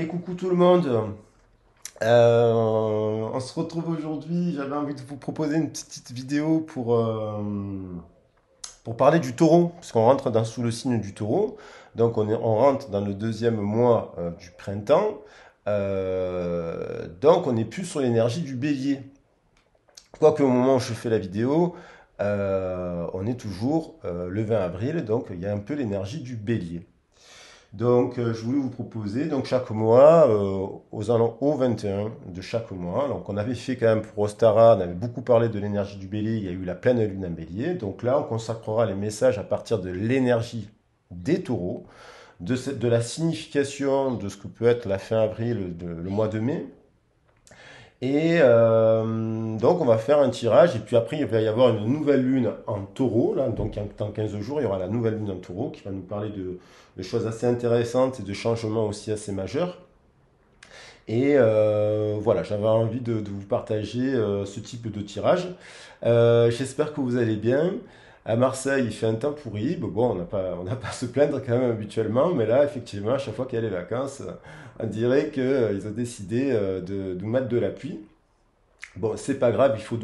Et coucou tout le monde. On se retrouve aujourd'hui. J'avais envie de vous proposer une petite vidéo pour parler du taureau, parce qu'on rentre sous le signe du taureau. Donc on rentre dans le deuxième mois du printemps. Donc on n'est plus sur l'énergie du bélier. Quoique au moment où je fais la vidéo, on est toujours le 20 avril, donc il y a un peu l'énergie du bélier. Donc, je voulais vous proposer, donc chaque mois, au 21 de chaque mois. Donc, on avait fait quand même pour Ostara, on avait beaucoup parlé de l'énergie du bélier, il y a eu la pleine lune en bélier. Donc là, on consacrera les messages à partir de l'énergie des taureaux, de la signification de ce que peut être la fin avril, le mois de mai. Et donc, on va faire un tirage, et puis après, il va y avoir une nouvelle lune en taureau, là, donc dans 15 jours, il y aura la nouvelle lune en taureau qui va nous parler de choses assez intéressantes et de changements aussi assez majeurs. Et voilà, j'avais envie de vous partager ce type de tirage. J'espère que vous allez bien. À Marseille, il fait un temps pourri. Bon, on n'a pas à se plaindre quand même habituellement, mais là, effectivement, à chaque fois qu'il y a les vacances, on dirait qu'ils ont décidé de nous mettre de la pluie. Bon, c'est pas grave, il faut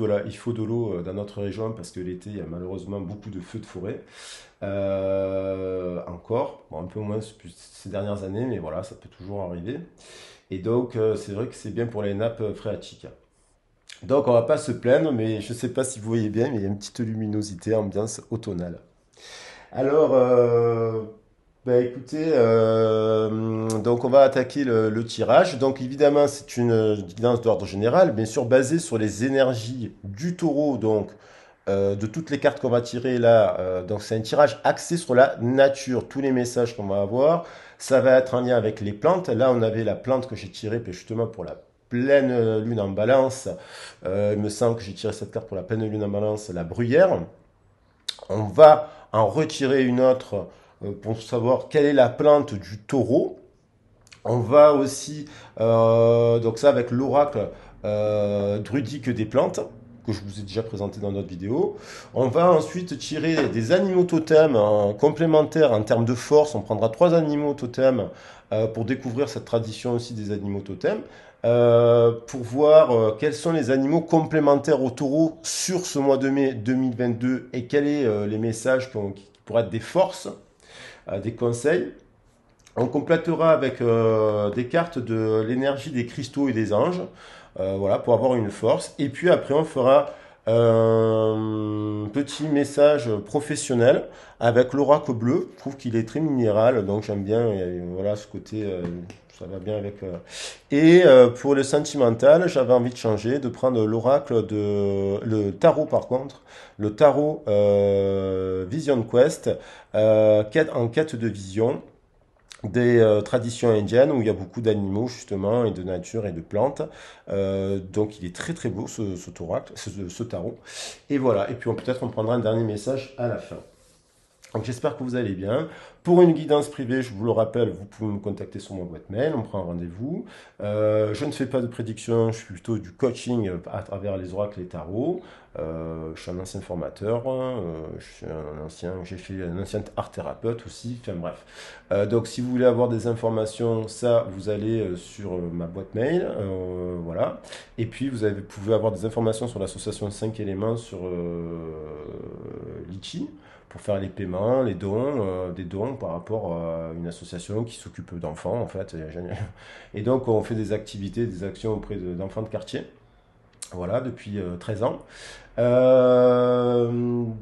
de l'eau dans notre région parce que l'été, il y a malheureusement beaucoup de feux de forêt. Encore, bon, un peu moins ces dernières années, mais voilà, ça peut toujours arriver. Et donc, c'est vrai que c'est bien pour les nappes phréatiques. Donc, on va pas se plaindre, mais je sais pas si vous voyez bien, mais il y a une petite luminosité, ambiance automnale. Alors, bah écoutez, donc on va attaquer le tirage. Donc évidemment, c'est une guidance d'ordre général, bien sûr basée sur les énergies du taureau, donc de toutes les cartes qu'on va tirer là. Donc c'est un tirage axé sur la nature. Tous les messages qu'on va avoir, ça va être en lien avec les plantes. Là, on avait la plante que j'ai tirée justement pour la pleine lune en balance. Il me semble que j'ai tiré cette carte pour la pleine lune en balance, la bruyère. On va en retirer une autre pour savoir quelle est la plante du taureau. On va aussi, donc ça avec l'oracle druidique des plantes, que je vous ai déjà présenté dans notre vidéo. On va ensuite tirer des animaux totems complémentaires en termes de force. On prendra 3 animaux totems pour découvrir cette tradition aussi des animaux totems. Pour voir quels sont les animaux complémentaires au taureau sur ce mois de mai 2022 et quels sont les messages qui pourraient être des forces, des conseils. On complétera avec des cartes de l'énergie des cristaux et des anges, voilà, pour avoir une force. Et puis après, on fera un petit message professionnel avec l'oracle bleu. Je trouve qu'il est très minéral, donc j'aime bien. Voilà, ce côté, ça va bien avec. Et pour le sentimental, j'avais envie de changer, de prendre le tarot par contre, le tarot Vision Quest, en quête de vision des traditions indiennes où il y a beaucoup d'animaux justement et de nature et de plantes. Donc il est très très beau ce tarot. Et voilà, et puis peut-être on prendra un dernier message à la fin. Donc j'espère que vous allez bien. Pour une guidance privée, je vous le rappelle, vous pouvez me contacter sur mon boîte mail, on prend un rendez-vous. Je ne fais pas de prédiction, je suis plutôt du coaching à travers les oracles et les tarots. Je suis un ancien formateur, j'ai fait un ancien art thérapeute aussi, enfin bref. Donc si vous voulez avoir des informations, ça, vous allez sur ma boîte mail, voilà. Et puis vous pouvez avoir des informations sur l'association 5 éléments sur Litchi pour faire les paiements, les dons, des dons par rapport à une association qui s'occupe d'enfants en fait. Et donc on fait des activités, des actions auprès d'enfants de quartier. Voilà, depuis 13 ans.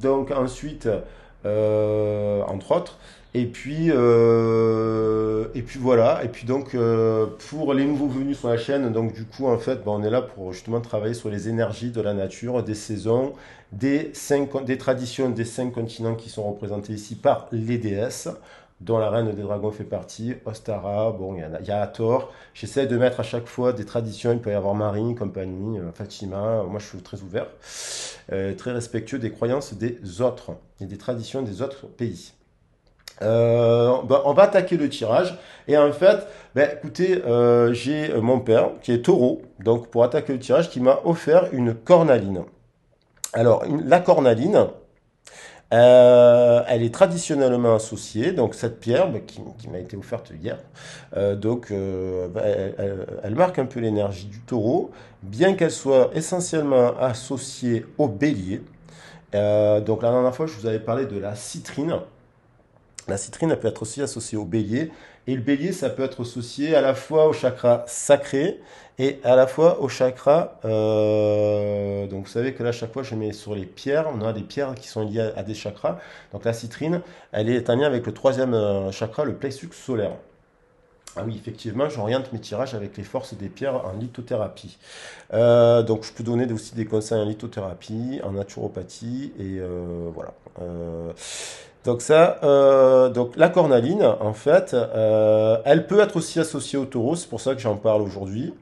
Donc ensuite, entre autres. Et puis voilà. Et puis donc pour les nouveaux venus sur la chaîne, donc du coup en fait, on est là pour justement travailler sur les énergies de la nature, des saisons, des traditions des 5 continents qui sont représentés ici par les déesses, dont la reine des dragons fait partie, Ostara, bon, il y a Hathor. J'essaie de mettre à chaque fois des traditions, il peut y avoir Marie, compagnie, Fatima, moi je suis très ouvert, très respectueux des croyances des autres et des traditions des autres pays. On va attaquer le tirage. Et en fait, ben, écoutez, j'ai mon père qui est taureau, donc pour attaquer le tirage, qui m'a offert une cornaline. Alors, la cornaline, Elle est traditionnellement associée, donc cette pierre qui m'a été offerte hier, elle marque un peu l'énergie du taureau, bien qu'elle soit essentiellement associée au bélier. Donc la dernière fois, je vous avais parlé de la citrine. La citrine, elle peut être aussi associée au bélier. Et le bélier, ça peut être associé à la fois au chakra sacré et à la fois au chakra. Donc vous savez que là, chaque fois, je mets sur les pierres. On a des pierres qui sont liées à des chakras. Donc la citrine, elle est en lien avec le troisième chakra, le plexus solaire. Ah oui, effectivement, j'oriente mes tirages avec les forces des pierres en lithothérapie. Donc je peux donner aussi des conseils en lithothérapie, en naturopathie, et voilà. Donc la cornaline, en fait, elle peut être aussi associée au taureau, c'est pour ça que j'en parle aujourd'hui,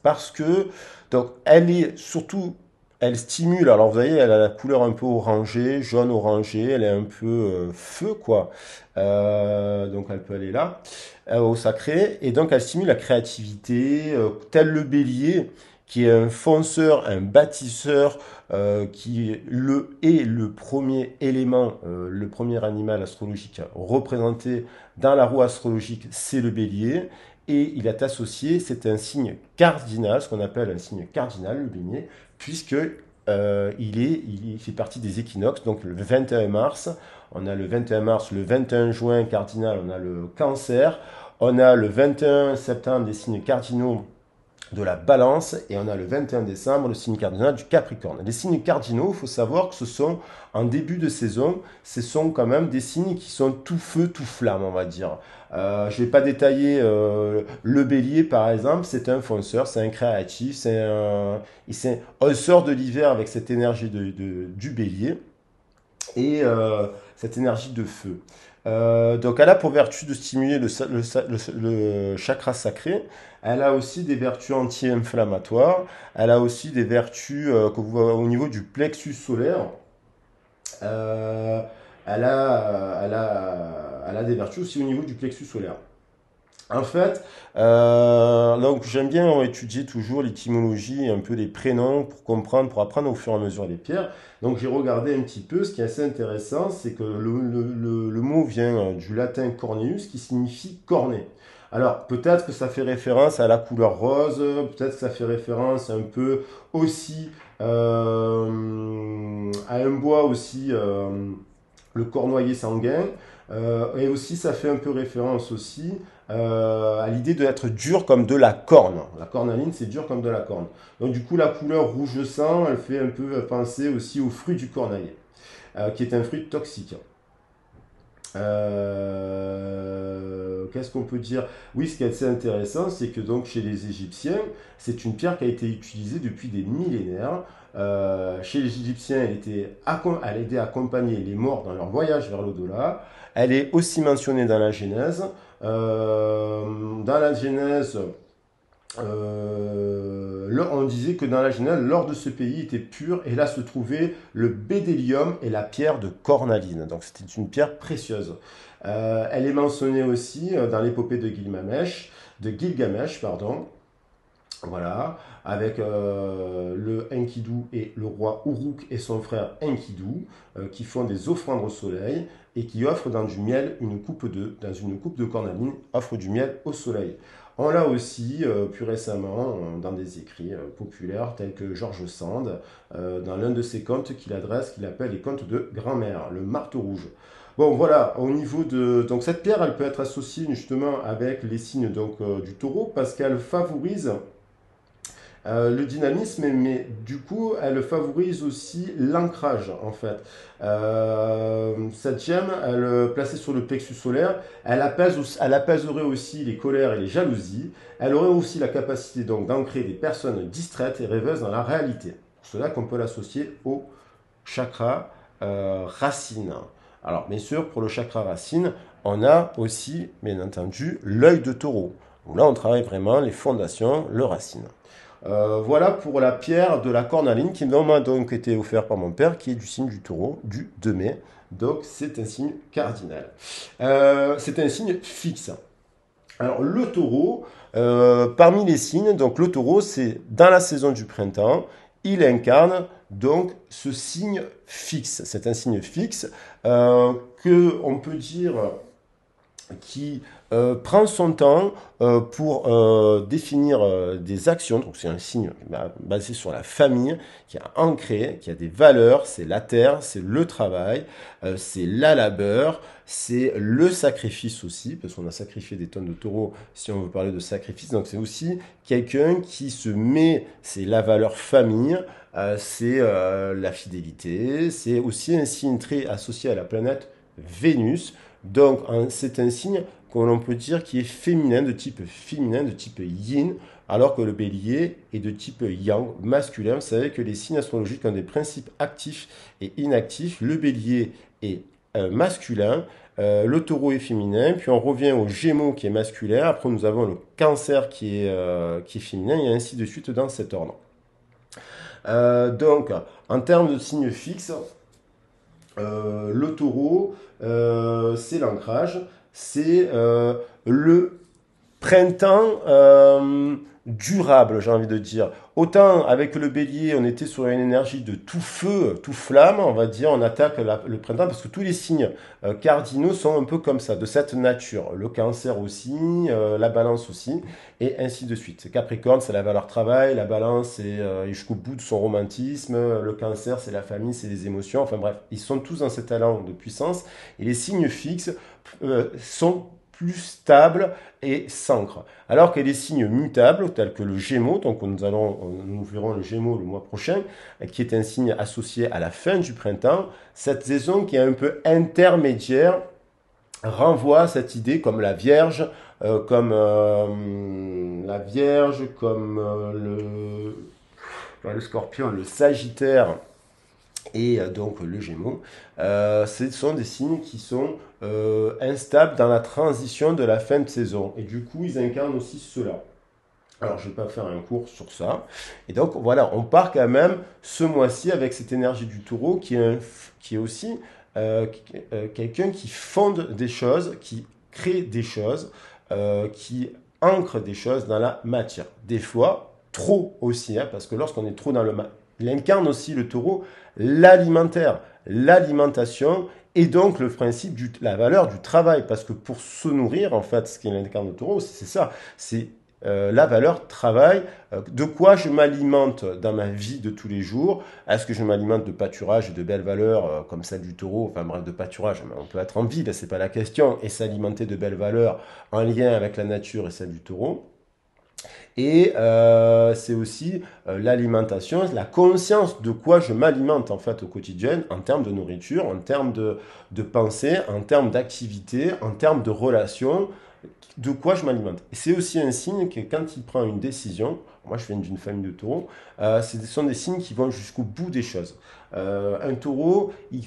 parce que donc elle est surtout, elle stimule. Alors vous voyez, elle a la couleur un peu orangée, jaune orangé, elle est un peu feu quoi. Donc elle peut aller là au sacré, et donc elle stimule la créativité, tel le bélier qui est un fonceur, un bâtisseur, qui est le premier élément, le premier animal astrologique représenté dans la roue astrologique, c'est le bélier. Et il est associé, c'est un signe cardinal, ce qu'on appelle un signe cardinal, le bélier, puisque il fait partie des équinoxes. Donc le 21 mars, on a le 21 mars, le 21 juin cardinal, on a le cancer, on a le 21 septembre des signes cardinaux de la balance, et on a le 21 décembre le signe cardinal du Capricorne. Les signes cardinaux, il faut savoir que ce sont, en début de saison, ce sont quand même des signes qui sont tout feu, tout flamme, on va dire. Je ne vais pas détailler le bélier, par exemple, c'est un fonceur, c'est un créatif, on sort de l'hiver avec cette énergie du bélier, et cette énergie de feu. Donc elle a pour vertu de stimuler le chakra sacré. Elle a aussi des vertus anti-inflammatoires. Elle a aussi des vertus au niveau du plexus solaire. Euh, elle a des vertus aussi au niveau du plexus solaire. En fait, donc j'aime bien étudier toujours l'étymologie, un peu les prénoms pour comprendre, pour apprendre au fur et à mesure les pierres. Donc j'ai regardé un petit peu, ce qui est assez intéressant, c'est que le mot vient du latin corneus, qui signifie cornet. Alors peut-être que ça fait référence à la couleur rose, peut-être que ça fait référence un peu aussi à un bois aussi, le cornoyer sanguin. Et aussi, ça fait un peu référence aussi à l'idée d'être dur comme de la corne. La cornaline, c'est dur comme de la corne. Donc du coup, la couleur rouge sang, elle fait un peu penser aussi au fruit du cornailler, qui est un fruit toxique. Qu'est-ce qu'on peut dire? Oui, ce qui est assez intéressant, c'est que donc chez les Égyptiens, c'est une pierre qui a été utilisée depuis des millénaires. Chez les Égyptiens, elle aidait à accompagner les morts dans leur voyage vers l'au-delà. Elle est aussi mentionnée dans la Genèse. Dans la Genèse, on disait que dans la Genèse, l'or de ce pays était pur, et là se trouvait le bédélium et la pierre de cornaline. Donc c'était une pierre précieuse. Elle est mentionnée aussi dans l'épopée de Gilgamesh, pardon. Voilà, avec le Enkidu et le roi Uruk et son frère Enkidu, qui font des offrandes au soleil et qui offrent dans du miel dans une coupe de cornaline, offrent du miel au soleil. On l'a aussi plus récemment dans des écrits populaires tels que George Sand, dans l'un de ses contes qu'il appelle les contes de grand-mère, le marteau rouge. Bon, voilà, au niveau de... Donc cette pierre, elle peut être associée justement avec les signes du taureau, parce qu'elle favorise le dynamisme, mais du coup, elle favorise aussi l'ancrage, en fait. Cette gemme, placée sur le plexus solaire, elle apaiserait aussi les colères et les jalousies. Elle aurait aussi la capacité donc d'ancrer des personnes distraites et rêveuses dans la réalité. C'est cela qu'on peut l'associer au chakra racine. Alors, bien sûr, pour le chakra racine, on a aussi, bien entendu, l'œil de taureau. Donc là, on travaille vraiment les fondations, le racine. Voilà pour la pierre de la cornaline qui m'a donc été offerte par mon père, qui est du signe du taureau, du 2 mai. Donc c'est un signe cardinal. C'est un signe fixe. Alors le taureau, parmi les signes, donc le taureau, c'est dans la saison du printemps, il incarne donc ce signe fixe. C'est un signe fixe que on peut dire qui prend son temps pour définir des actions. Donc c'est un signe basé sur la famille, qui est ancré, qui a des valeurs. C'est la terre, c'est le travail, c'est la labeur, c'est le sacrifice aussi, parce qu'on a sacrifié des tonnes de taureaux si on veut parler de sacrifice. Donc c'est aussi quelqu'un qui se met, c'est la valeur famille, c'est la fidélité, c'est aussi un signe très associé à la planète Vénus. Donc, c'est un signe que l'on peut dire qui est féminin, de type yin, alors que le bélier est de type yang, masculin. Vous savez que les signes astrologiques ont des principes actifs et inactifs. Le bélier est masculin, le taureau est féminin, puis on revient au gémeaux qui est masculin, après nous avons le cancer qui est féminin, et ainsi de suite dans cet ordre. Donc, en termes de signes fixes, le taureau, c'est l'ancrage, c'est le printemps durable, j'ai envie de dire. Autant avec le bélier, on était sur une énergie de tout feu, tout flamme, on va dire, on attaque le printemps, parce que tous les signes cardinaux sont un peu comme ça, de cette nature. Le cancer aussi, la balance aussi, et ainsi de suite. Capricorne, c'est la valeur travail, la balance, c'est jusqu'au bout de son romantisme, le cancer, c'est la famille, c'est les émotions, enfin bref, ils sont tous dans cet élan de puissance, et les signes fixes sont plus stables et s'ancrent. Alors que les signes mutables, tels que le Gémeaux, donc nous verrons le Gémeaux le mois prochain, qui est un signe associé à la fin du printemps, cette saison qui est un peu intermédiaire renvoie à cette idée comme la Vierge, comme le Scorpion, le Sagittaire et donc le Gémeaux, ce sont des signes qui sont instables dans la transition de la fin de saison. Et du coup, ils incarnent aussi cela. Alors, je ne vais pas faire un cours sur ça. Et donc, voilà, on part quand même ce mois-ci avec cette énergie du taureau qui est aussi quelqu'un qui fonde des choses, qui crée des choses, qui ancre des choses dans la matière. Des fois, trop aussi, hein, parce que lorsqu'on est trop dans il incarne aussi le taureau l'alimentaire, l'alimentation et donc le principe la valeur du travail. Parce que pour se nourrir, en fait, ce qui incarne le taureau, c'est ça, c'est la valeur travail, de quoi je m'alimente dans ma vie de tous les jours. Est-ce que je m'alimente de pâturage et de belles valeurs comme celle du taureau, enfin bref, de pâturage, on peut être en ville, c'est pas la question, et s'alimenter de belles valeurs en lien avec la nature et celle du taureau. Et c'est aussi l'alimentation, la conscience de quoi je m'alimente en fait au quotidien, en termes de nourriture, en termes de pensée, en termes d'activité, en termes de relations, de quoi je m'alimente. Et c'est aussi un signe que quand il prend une décision, moi je viens d'une famille de taureaux, ce sont des signes qui vont jusqu'au bout des choses. Un taureau, il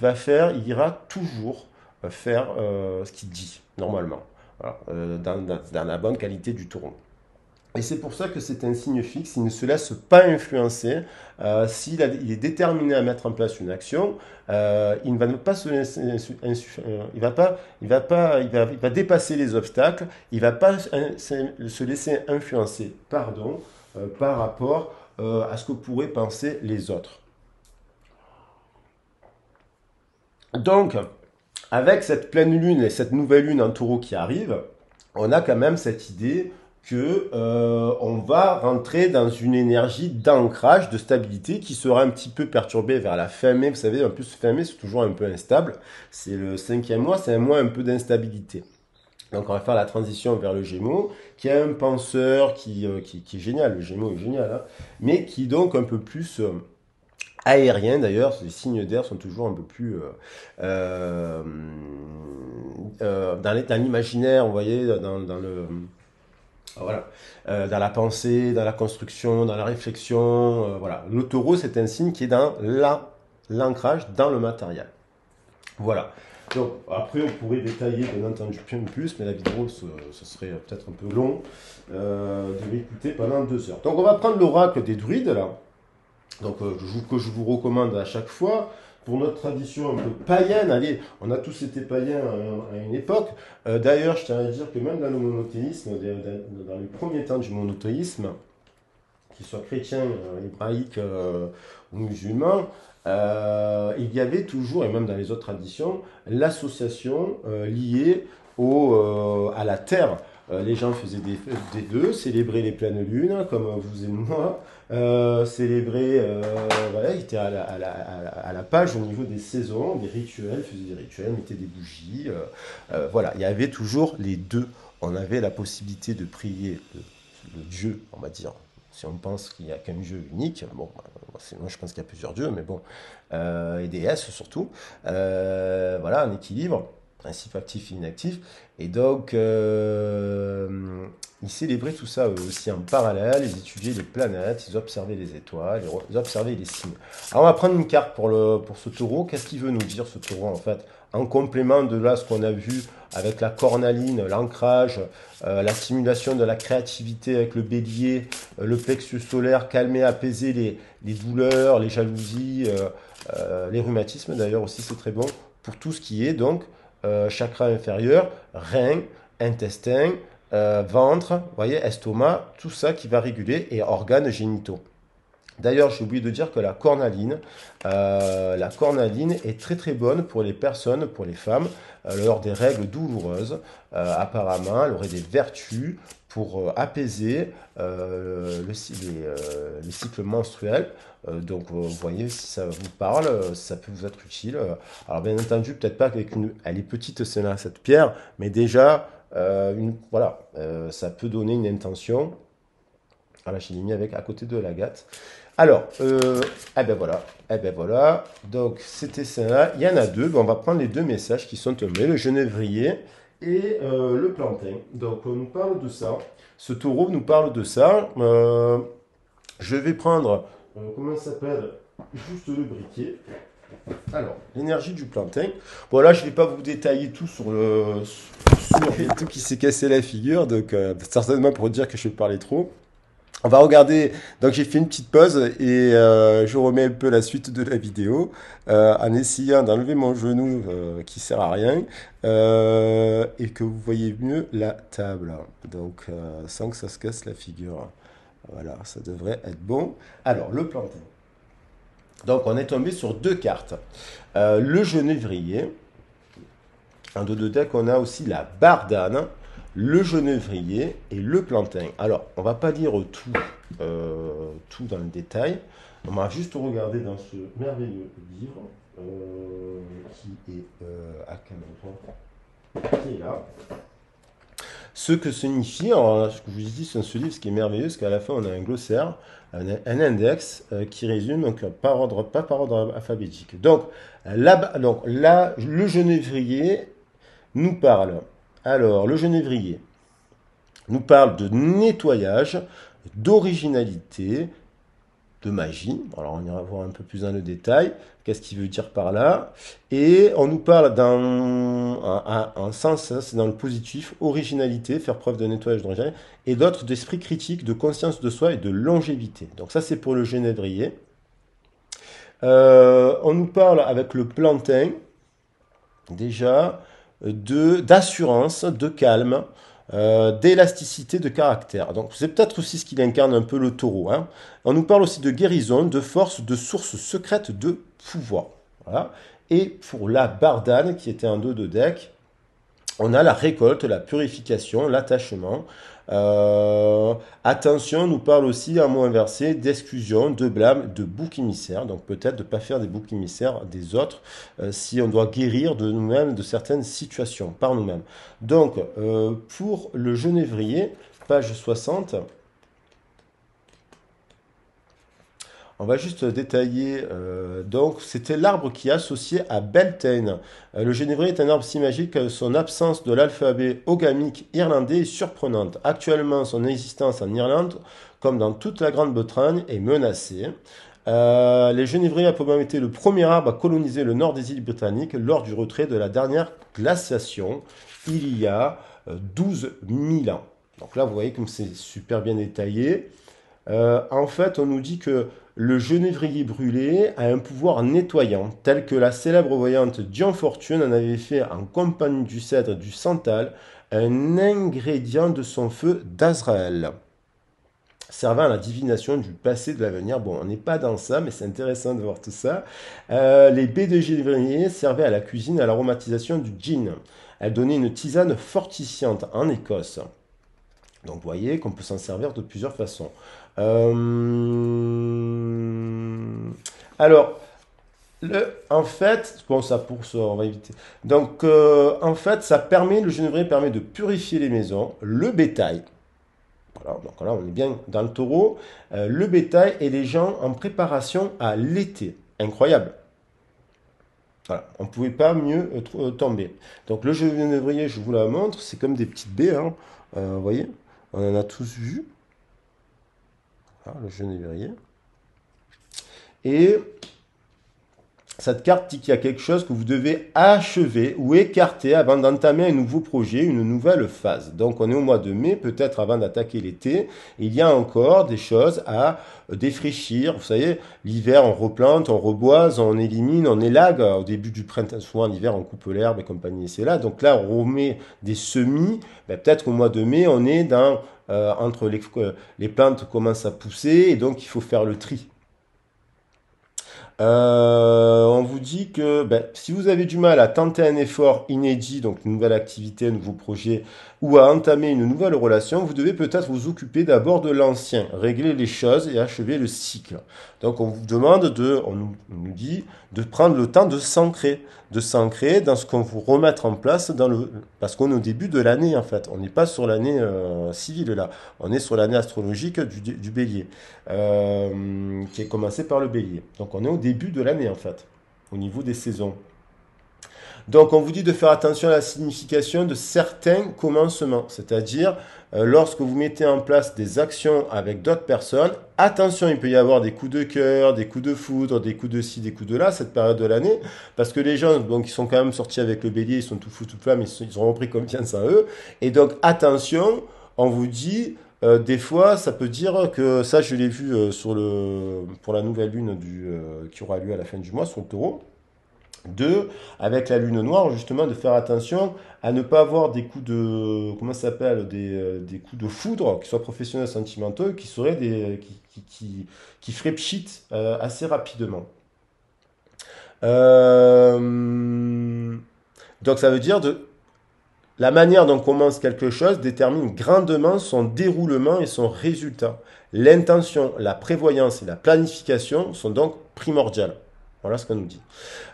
ira toujours faire ce qu'il dit, normalement, voilà, dans la bonne qualité du taureau. Et c'est pour ça que c'est un signe fixe, il ne se laisse pas influencer. Il est déterminé à mettre en place une action, il ne va pas se laisser, il va dépasser les obstacles, il ne va pas se laisser influencer, par rapport à ce que pourraient penser les autres. Donc, avec cette pleine lune et cette nouvelle lune en taureau qui arrive, on a quand même cette idée que on va rentrer dans une énergie d'ancrage, de stabilité qui sera un petit peu perturbée vers la fin mai. Vous savez, en plus, fin mai, c'est toujours un peu instable. C'est le 5e mois, c'est un mois un peu d'instabilité. Donc on va faire la transition vers le Gémeaux, qui est un penseur qui est génial, le Gémeaux est génial, hein, mais qui est donc un peu plus aérien d'ailleurs, les signes d'air sont toujours un peu plus dans l'imaginaire, vous voyez, dans le... Voilà. Dans la pensée, dans la construction, dans la réflexion. Voilà. Le taureau, c'est un signe qui est dans l'ancrage, dans le matériel. Voilà. Donc, après, on pourrait détailler, bien entendu, bien plus, mais la vidéo, ce serait peut-être un peu long de l'écouter pendant 2 heures. Donc, on va prendre l'oracle des druides, là. Donc, que je vous recommande à chaque fois. Pour notre tradition un peu païenne, allez, on a tous été païens à une époque. D'ailleurs, je tiens à dire que même dans le monothéisme, dans les premiers temps du monothéisme, qu'ils soient chrétiens, hébraïques ou musulmans, il y avait toujours, et même dans les autres traditions, l'association liée à la terre. Les gens faisaient des vœux, célébraient les pleines lunes, comme vous et moi, célébraient, voilà, ils étaient à la page au niveau des saisons, des rituels, faisaient des rituels, mettaient des bougies. Voilà, il y avait toujours les deux. On avait la possibilité de prier le Dieu, on va dire. Si on pense qu'il n'y a qu'un Dieu unique, bon, moi je pense qu'il y a plusieurs dieux, mais bon, et déesses surtout, voilà, un équilibre, principe actif et inactif, et donc ils célébraient tout ça eux aussi en parallèle, ils étudiaient les planètes, ils observaient les étoiles, ils observaient les signes. Alors on va prendre une carte pour ce taureau, qu'est-ce qu'il veut nous dire ce taureau en fait? En complément de là ce qu'on a vu avec la cornaline, l'ancrage, la stimulation de la créativité avec le bélier, le plexus solaire, calmer, apaiser les douleurs, les jalousies, les rhumatismes d'ailleurs aussi c'est très bon, pour tout ce qui est donc chakra inférieur, rein, intestin, ventre, voyez, estomac, tout ça qui va réguler et organes génitaux. D'ailleurs, j'ai oublié de dire que la cornaline est très très bonne pour les personnes, pour les femmes, lors des règles douloureuses. Apparemment, elle aurait des vertus pour apaiser les cycles menstruels. Donc, vous voyez, si ça vous parle, ça peut vous être utile. Alors, bien entendu, peut-être pas avec elle est petite, cette pierre, mais déjà, voilà, ça peut donner une intention. Voilà, je l'ai mis avec à côté de l'agate. Alors, eh ben voilà, donc c'était ça. Il y en a deux, bon, on va prendre les deux messages qui sont tombés, le genévrier et le plantain. Donc on nous parle de ça, ce taureau nous parle de ça. Je vais prendre, comment ça s'appelle? Juste le briquet. Alors, l'énergie du plantain. Bon là, je ne vais pas vous détailler tout sur tout qui s'est cassé la figure, donc certainement pour dire que je vais parler trop. On va regarder, donc j'ai fait une petite pause et je remets un peu la suite de la vidéo en essayant d'enlever mon genou qui sert à rien et que vous voyez mieux la table. Donc sans que ça se casse la figure. Voilà, ça devrait être bon. Alors, le plantain. Donc on est tombé sur deux cartes. Le genévrier. En dos de deck, on a aussi la bardane, le genévrier et le plantain. Alors, on va pas lire tout dans le détail. On va juste regarder dans ce merveilleux livre qui est à quel endroit? Qui est là. Ce que signifie, alors, ce que je vous dis, c'est ce livre, ce qui est merveilleux, c'est qu'à la fin, on a un glossaire, un index qui résume, donc pas par ordre alphabétique. Donc, là, le genévrier nous parle. Alors, le genévrier nous parle de nettoyage, d'originalité, de magie. Alors, on ira voir un peu plus dans le détail. Qu'est-ce qu'il veut dire par là? Et on nous parle un sens, ça, c'est dans le positif, originalité, faire preuve de nettoyage d'originalité, et d'autres d'esprit critique, de conscience de soi et de longévité. Donc ça, c'est pour le genévrier. On nous parle avec le plantain, déjà, d'assurance, de calme, d'élasticité de caractère. Donc c'est peut-être aussi ce qui incarne un peu le taureau. Hein. On nous parle aussi de guérison, de force, de source secrète de pouvoir. Voilà. Et pour la bardane, qui était un dos de deck, on a la récolte, la purification, l'attachement. Attention, on nous parle aussi, un mot inversé, d'exclusion, de blâme, de bouc émissaire. Donc peut-être de ne pas faire des boucs émissaires des autres si on doit guérir de nous-mêmes de certaines situations, par nous-mêmes. Donc pour le genévrier, page 60, on va juste détailler. Donc, c'était l'arbre qui est associé à Beltane. Le genévrier est un arbre si magique que son absence de l'alphabet ogamique irlandais est surprenante. Actuellement, son existence en Irlande, comme dans toute la Grande-Bretagne, est menacée. Les genévriers ont probablement été le premier arbre à coloniser le nord des îles britanniques lors du retrait de la dernière glaciation, il y a 12 000 ans. Donc là, vous voyez comme c'est super bien détaillé. En fait, on nous dit que le genévrier brûlé a un pouvoir nettoyant, tel que la célèbre voyante Dion Fortune en avait fait en compagnie du cèdre et du santal un ingrédient de son feu d'Azraël. servant à la divination du passé, de l'avenir. Bon, on n'est pas dans ça, mais c'est intéressant de voir tout ça. Les baies de genévrier servaient à la cuisine, à l'aromatisation du gin. Elles donnaient une tisane fortifiante en Écosse. Donc vous voyez qu'on peut s'en servir de plusieurs façons. Euh, Alors, en fait, bon ça pour ça, on va éviter. Donc en fait, le genévrier permet de purifier les maisons, le bétail. Voilà, donc là on est bien dans le taureau. Le bétail et les gens en préparation à l'été. Incroyable. Voilà, on ne pouvait pas mieux tomber. Donc le genévrier, je vous la montre, c'est comme des petites baies, hein. Vous voyez, on en a tous vu. Voilà, le genévrier. Et cette carte dit qu'il y a quelque chose que vous devez achever ou écarter avant d'entamer un nouveau projet, une nouvelle phase. Donc on est au mois de mai, peut-être avant d'attaquer l'été. Il y a encore des choses à défraîchir. Vous savez, l'hiver on replante, on reboise, on élimine, on élague. Au début du printemps, souvent en hiver on coupe l'herbe et compagnie, c'est là. Donc là on remet des semis. Ben, peut-être qu'au mois de mai on est dans entre les plantes commencent à pousser et donc il faut faire le tri. On vous dit que ben, si vous avez du mal à tenter un effort inédit, donc une nouvelle activité, un nouveau projet, ou à entamer une nouvelle relation, vous devez peut-être vous occuper d'abord de l'ancien, régler les choses et achever le cycle. Donc on vous demande on nous dit de prendre le temps de s'ancrer dans ce qu'on vous remettre en place parce qu'on est au début de l'année en fait. On n'est pas sur l'année civile là, on est sur l'année astrologique du Bélier qui est commencé par le Bélier. Donc on est au début de l'année en fait, au niveau des saisons. Donc on vous dit de faire attention à la signification de certains commencements, c'est-à-dire lorsque vous mettez en place des actions avec d'autres personnes, attention, il peut y avoir des coups de cœur, des coups de foudre, des coups de ci, des coups de là, cette période de l'année, parce que les gens, donc, ils sont quand même sortis avec le bélier, ils sont tout fous, tout flammes, ils ont repris confiance en eux, et donc attention, on vous dit, des fois, ça peut dire que, ça je l'ai vu pour la nouvelle lune qui aura lieu à la fin du mois sur le taureau, deux, avec la lune noire, justement, de faire attention à ne pas avoir des coups de, comment ça s'appelle, des coups de foudre, qui soient professionnels sentimentaux, qui seraient qui feraient pchit assez rapidement. Euh, donc ça veut dire la manière dont on commence quelque chose détermine grandement son déroulement et son résultat. L'intention, la prévoyance et la planification sont donc primordiales. Voilà ce qu'on nous dit.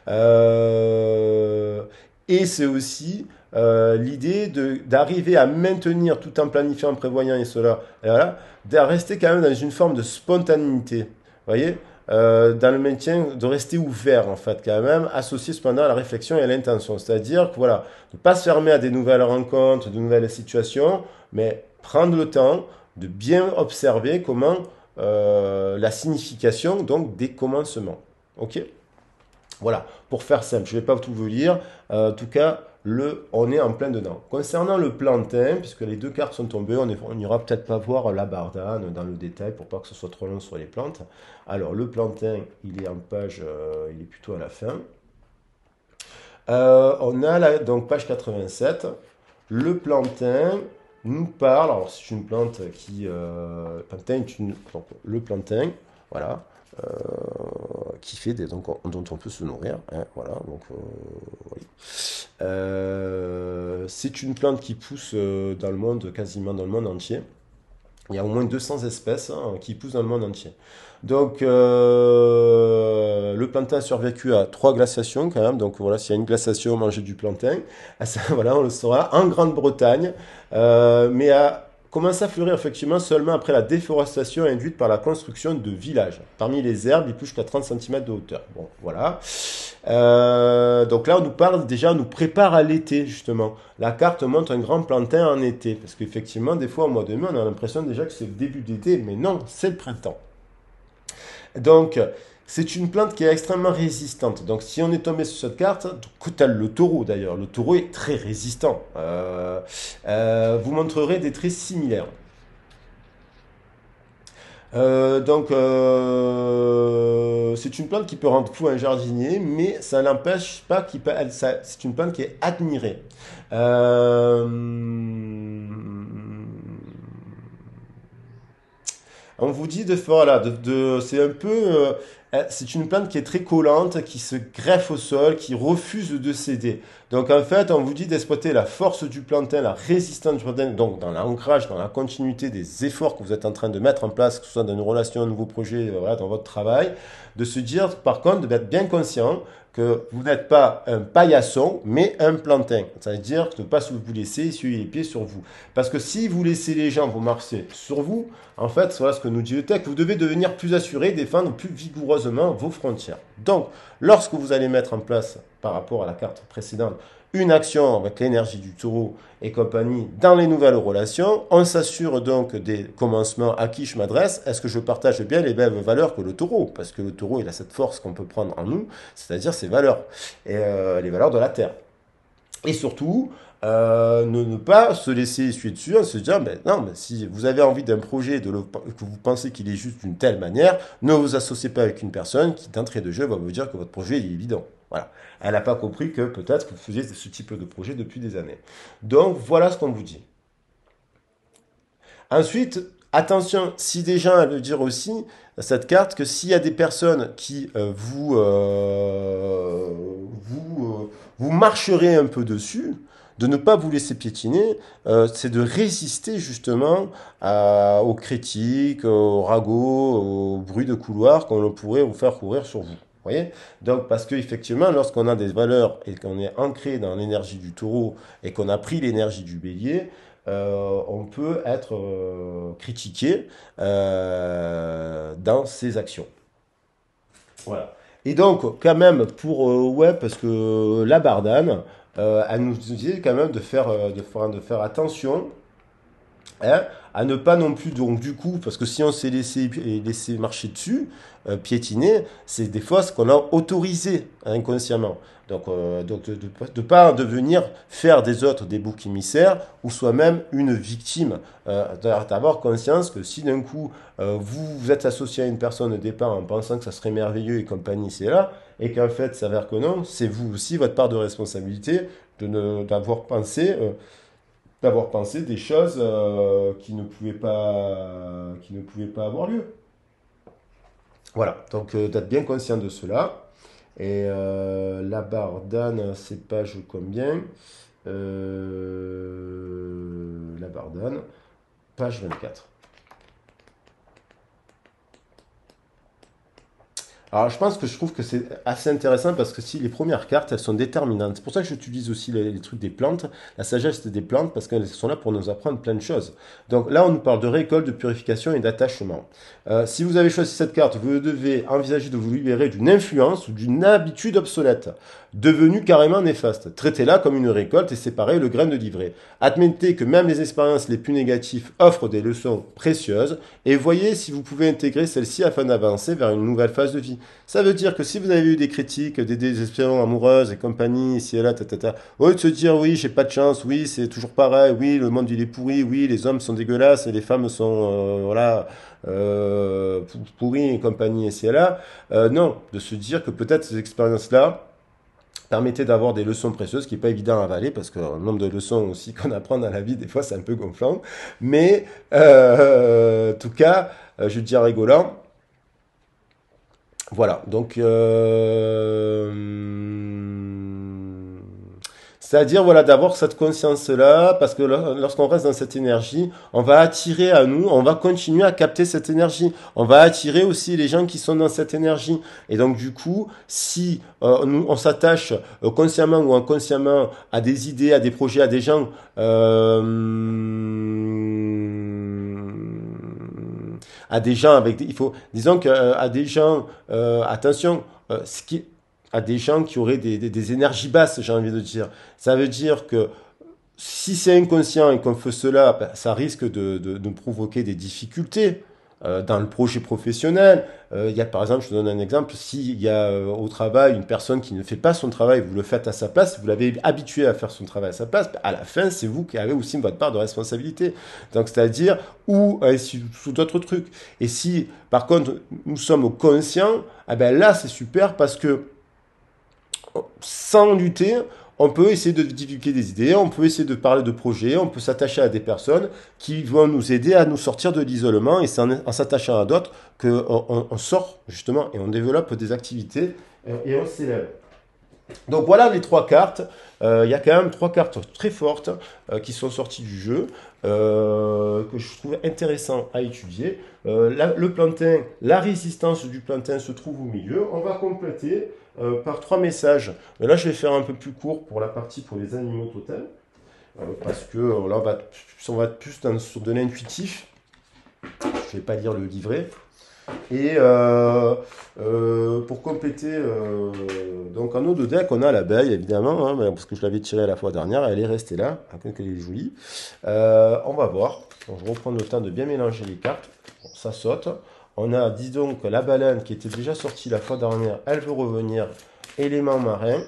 Euh, et c'est aussi l'idée d'arriver à maintenir, tout en planifiant, en prévoyant et cela, et voilà, de rester quand même dans une forme de spontanéité. Vous voyez, dans le maintien, de rester ouvert en fait, quand même, associé cependant à la réflexion et à l'intention. C'est-à-dire que voilà, ne pas se fermer à des nouvelles rencontres, de nouvelles situations, mais prendre le temps de bien observer comment la signification donc des commencements. Ok? Voilà, pour faire simple, je ne vais pas tout vous lire. En tout cas, on est en plein dedans. Concernant le plantain, puisque les deux cartes sont tombées, on n'ira peut-être pas voir la bardane dans le détail pour pas que ce soit trop long sur les plantes. Alors, le plantain, il est en page, il est plutôt à la fin. On a donc page 87. Le plantain nous parle, alors c'est une plante plantain donc, le plantain, voilà, euh, qui fait dont on peut se nourrir, hein, voilà, donc oui. C'est une plante qui pousse dans le monde, quasiment dans le monde entier. Il y a au moins 200 espèces hein, qui poussent dans le monde entier. Donc, le plantain a survécu à 3 glaciations quand même. Donc voilà, s'il y a une glaciation, mangez du plantain. Ah, ça, voilà, on le saura. En Grande-Bretagne, mais a commencé à fleurir effectivement seulement après la déforestation induite par la construction de villages. Parmi les herbes, il pousse jusqu'à 30 cm de hauteur. Bon, voilà. Donc là, on nous parle déjà, on nous prépare à l'été justement. La carte montre un grand plantain en été, parce qu'effectivement, des fois au mois de mai, on a l'impression déjà que c'est le début d'été, mais non, c'est le printemps. Donc, c'est une plante qui est extrêmement résistante. Donc, si on est tombé sur cette carte, tel le taureau d'ailleurs, le taureau est très résistant. Vous montrerez des traits similaires. C'est une plante qui peut rendre fou un jardinier, mais ça n'empêche pas c'est une plante qui est admirée. Euh, On vous dit de faire, voilà, c'est un peu, c'est une plante qui est très collante, qui se greffe au sol, qui refuse de céder. Donc en fait, on vous dit d'exploiter la force du plantain, la résistance du plantain, donc dans l'ancrage, dans la continuité des efforts que vous êtes en train de mettre en place, que ce soit dans une relation, un nouveau projet, voilà, dans votre travail, de se dire par contre d'être bien conscient que vous n'êtes pas un paillasson, mais un plantain. Ça veut dire de ne pas vous laisser essuyer les pieds sur vous. Parce que si vous laissez les gens vous marcher sur vous, en fait, voilà ce que nous dit le texte, vous devez devenir plus assuré, défendre plus vigoureusement vos frontières. Donc, lorsque vous allez mettre en place, par rapport à la carte précédente, une action avec l'énergie du taureau et compagnie dans les nouvelles relations, on s'assure donc des commencements à qui je m'adresse. Est-ce que je partage bien les mêmes valeurs que le taureau? Parce que le taureau, il a cette force qu'on peut prendre en nous, c'est-à-dire ses valeurs, et les valeurs de la terre. Et surtout, ne pas se laisser essuyer dessus en se disant, ben non, mais si vous avez envie d'un projet que vous pensez qu'il est juste d'une telle manière, ne vous associez pas avec une personne qui, d'entrée de jeu, va vous dire que votre projet est évident. Voilà. Elle n'a pas compris que peut-être vous faisiez ce type de projet depuis des années. Donc, voilà ce qu'on vous dit. Ensuite, attention, si des gens, elle veut dire aussi, cette carte, que s'il y a des personnes qui vous marcherez un peu dessus, de ne pas vous laisser piétiner, c'est de résister justement aux critiques, aux ragots, aux bruits de couloir qu'on pourrait vous faire courir sur vous. Vous voyez? Donc, parce qu'effectivement, lorsqu'on a des valeurs et qu'on est ancré dans l'énergie du taureau et qu'on a pris l'énergie du bélier, on peut être critiqué dans ses actions. Voilà. Et donc, quand même, ouais, parce que la Bardane, elle nous dit quand même de faire attention, hein, à ne pas non plus, donc du coup, parce que si on s'est laissé marcher dessus, piétiner, c'est des fois ce qu'on a autorisé inconsciemment. Donc de ne pas devenir faire des autres des boucs émissaires ou soi-même une victime. D'avoir conscience que si d'un coup vous êtes associé à une personne au départ en pensant que ça serait merveilleux et compagnie, c'est là, et qu'en fait ça s'avère que non, c'est vous aussi votre part de responsabilité d'avoir pensé des choses qui ne pouvaient pas avoir lieu. Voilà, donc d'être bien conscient de cela. Et la barre d'âne, c'est page combien? La barre d'âne, page 24. Alors, je trouve que c'est assez intéressant parce que si les premières cartes, elles sont déterminantes. C'est pour ça que j'utilise aussi les trucs des plantes, la sagesse des plantes, parce qu'elles sont là pour nous apprendre plein de choses. Donc là, on nous parle de récolte, de purification et d'attachement. Si vous avez choisi cette carte, vous devez envisager de vous libérer d'une influence ou d'une habitude obsolète, devenue carrément néfaste. Traitez-la comme une récolte et séparez le grain de l'ivraie. Admettez que même les expériences les plus négatives offrent des leçons précieuses et voyez si vous pouvez intégrer celles-ci afin d'avancer vers une nouvelle phase de vie. Ça veut dire que si vous avez eu des critiques, des désespérances amoureuses et compagnie, ici et là, au lieu de se dire oui, j'ai pas de chance, oui, c'est toujours pareil, oui, le monde il est pourri, oui, les hommes sont dégueulasses et les femmes sont, voilà, pourries et compagnie, ici et là, non, de se dire que peut-être ces expériences-là, permettez d'avoir des leçons précieuses, ce qui n'est pas évident à avaler, parce que le nombre de leçons aussi qu'on apprend dans la vie, des fois, c'est un peu gonflant. Mais, en tout cas, je dis en rigolant, voilà. Donc, c'est-à-dire, voilà, d'avoir cette conscience-là, parce que lorsqu'on reste dans cette énergie, on va attirer à nous, on va continuer à capter cette énergie. On va attirer aussi les gens qui sont dans cette énergie. Et donc, du coup, si on s'attache consciemment ou inconsciemment à des idées, à des projets, à des gens, disons qu'à des gens, attention, à des gens qui auraient des énergies basses, j'ai envie de dire. Ça veut dire que si c'est inconscient et qu'on fait cela, ben, ça risque de provoquer des difficultés dans le projet professionnel. Il y a, par exemple, je te donne un exemple, s'il y a au travail une personne qui ne fait pas son travail, vous le faites à sa place, vous l'avez habitué à faire son travail à sa place, ben, à la fin, c'est vous qui avez aussi votre part de responsabilité. Donc, c'est-à-dire, ou sous d'autres trucs. Et si, par contre, nous sommes conscients, eh ben là, c'est super parce que sans lutter, on peut essayer de divulguer des idées, on peut essayer de parler de projets, on peut s'attacher à des personnes qui vont nous aider à nous sortir de l'isolement et c'est en s'attachant à d'autres qu'on on sort justement et on développe des activités et on s'élève. Donc voilà les trois cartes. Il y a quand même trois cartes très fortes qui sont sorties du jeu, que je trouve intéressant à étudier. Le plantain, la résistance du plantain se trouve au milieu. On va compléter par trois messages. Mais là, je vais faire un peu plus court pour la partie pour les animaux totems, parce que là, on va plus sur de l'intuitif. Je ne vais pas lire le livret. Et pour compléter, donc en eau de deck, on a l'abeille évidemment, hein, parce que je l'avais tirée la fois dernière, elle est restée là, qu'elle est jolie. On va voir. Donc, je reprends le temps de bien mélanger les cartes. Bon, ça saute. On a, dis donc, la baleine qui était déjà sortie la fois dernière, elle veut revenir. Élément marin,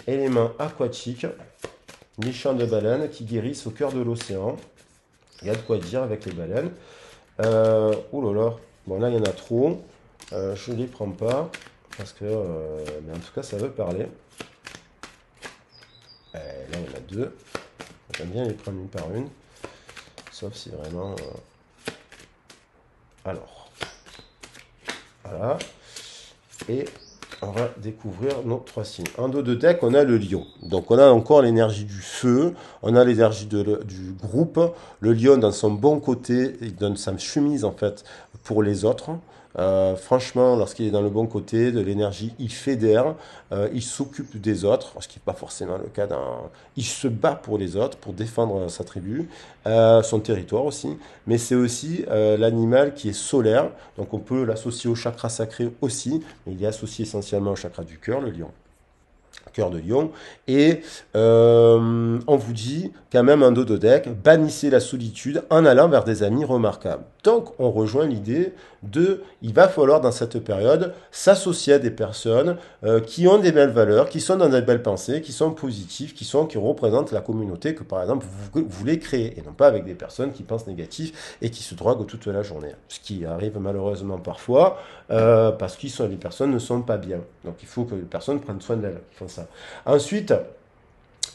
élément aquatique, les champs de baleines qui guérissent au cœur de l'océan. Il y a de quoi dire avec les baleines. Oh là là. Bon, là, il y en a trop. Je ne les prends pas. Parce que, mais en tout cas, ça veut parler. Là, il y en a deux. J'aime bien les prendre une par une. Sauf si vraiment... Alors. Voilà. Et on va découvrir nos trois signes. En dos de deck, on a le lion. Donc, on a encore l'énergie du feu. On a l'énergie du groupe. Le lion, dans son bon côté, il donne sa chemise, en fait, pour les autres. Franchement, lorsqu'il est dans le bon côté de l'énergie, il fédère, il s'occupe des autres, ce qui n'est pas forcément le cas d'un... Il se bat pour les autres, pour défendre sa tribu, son territoire aussi, mais c'est aussi l'animal qui est solaire, donc on peut l'associer au chakra sacré aussi, mais il est associé essentiellement au chakra du cœur, le lion. Cœur de lion, et on vous dit quand même un dodo deck, bannissez la solitude en allant vers des amis remarquables. Donc on rejoint l'idée il va falloir dans cette période s'associer à des personnes qui ont des belles valeurs, qui sont dans des belles pensées, qui sont positives, qui représentent la communauté que par exemple vous voulez créer, et non pas avec des personnes qui pensent négatif et qui se droguent toute la journée. Ce qui arrive malheureusement parfois, parce que les personnes ne sont pas bien. Donc il faut que les personnes prennent soin d'elles, qui font ça. Ensuite,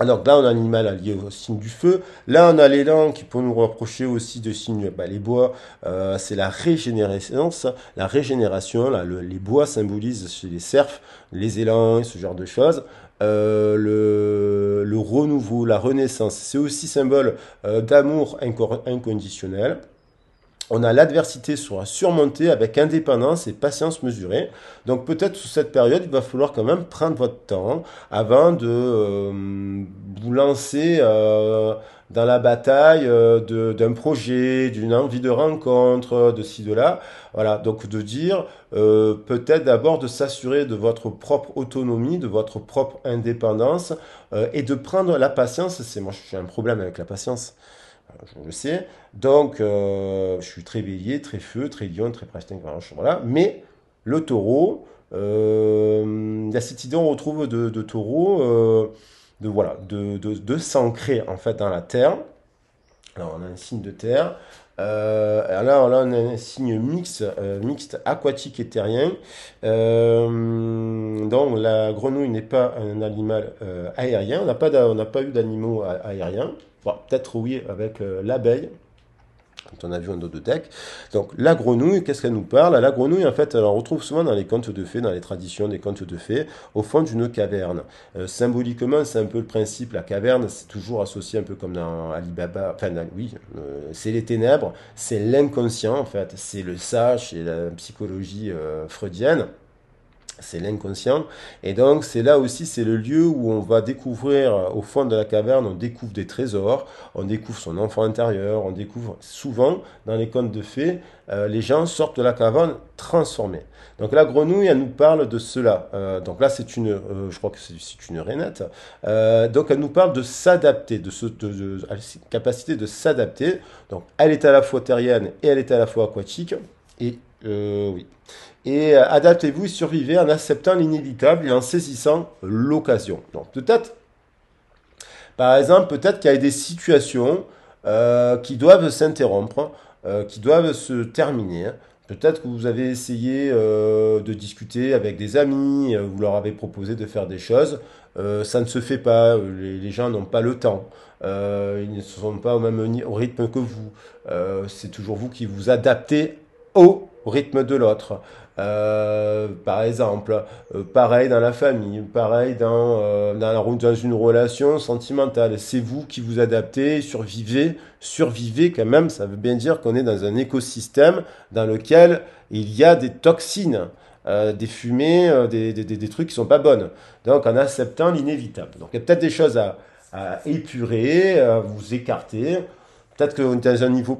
alors là, on a l'animal allié au signe du feu. Là, on a l'élan qui peut nous rapprocher aussi de signes, les bois, c'est la régénérescence, la régénération. Là, les bois symbolisent chez les cerfs, les élans et ce genre de choses. Le renouveau, la renaissance, c'est aussi symbole d'amour inconditionnel. On a l'adversité sera surmontée avec indépendance et patience mesurée. Donc peut-être sous cette période, il va falloir quand même prendre votre temps avant de vous lancer dans la bataille d'un projet, d'une envie de rencontre, de ci, de là. Voilà, donc de dire peut-être d'abord de s'assurer de votre propre autonomie, de votre propre indépendance et de prendre la patience. Moi, j'ai un problème avec la patience. Je le sais. Donc, je suis très bélier, très feu, très lion, très prestataire, voilà. Mais le taureau, il y a cette idée, on retrouve de taureau, voilà, de s'ancrer en fait dans la terre. Alors, on a un signe de terre. Alors là, on a un signe mixte aquatique et terrien. Donc, la grenouille n'est pas un animal aérien. On n'a pas eu d'animaux aériens. Bon, peut-être oui avec l'abeille, quand on a vu un dos de deck. Donc la grenouille, qu'est-ce qu'elle nous parle? La grenouille, en fait, on retrouve souvent dans les contes de fées, dans les traditions des contes de fées, au fond d'une caverne. Symboliquement, c'est un peu le principe, la caverne, c'est toujours associé un peu comme dans Alibaba, enfin oui, c'est les ténèbres, c'est l'inconscient en fait, c'est le sage, c'est la psychologie freudienne. C'est l'inconscient. Et donc, c'est là aussi, c'est le lieu où on va découvrir, au fond de la caverne, on découvre des trésors, on découvre son enfant intérieur, on découvre souvent, dans les contes de fées, les gens sortent de la caverne transformés. Donc, la grenouille, elle nous parle de cela. Donc là, je crois que c'est une rainette. Donc, elle nous parle de s'adapter, de capacité de s'adapter. Donc, elle est à la fois terrienne et elle est à la fois aquatique. Et oui. Et adaptez-vous et survivez en acceptant l'inévitable et en saisissant l'occasion. Donc peut-être, par exemple, peut-être qu'il y a des situations qui doivent s'interrompre, qui doivent se terminer, Peut-être que vous avez essayé de discuter avec des amis, vous leur avez proposé de faire des choses. Ça ne se fait pas, les gens n'ont pas le temps. Ils ne sont pas au rythme que vous. C'est toujours vous qui vous adaptez au rythme de l'autre. Par exemple, pareil dans la famille, pareil dans une relation sentimentale. C'est vous qui vous adaptez, survivez quand même. Ça veut bien dire qu'on est dans un écosystème dans lequel il y a des toxines, des fumées, des trucs qui sont pas bonnes. Donc en acceptant l'inévitable. Donc il y a peut-être des choses à épurer, à vous écarter. Peut-être que dans un niveau,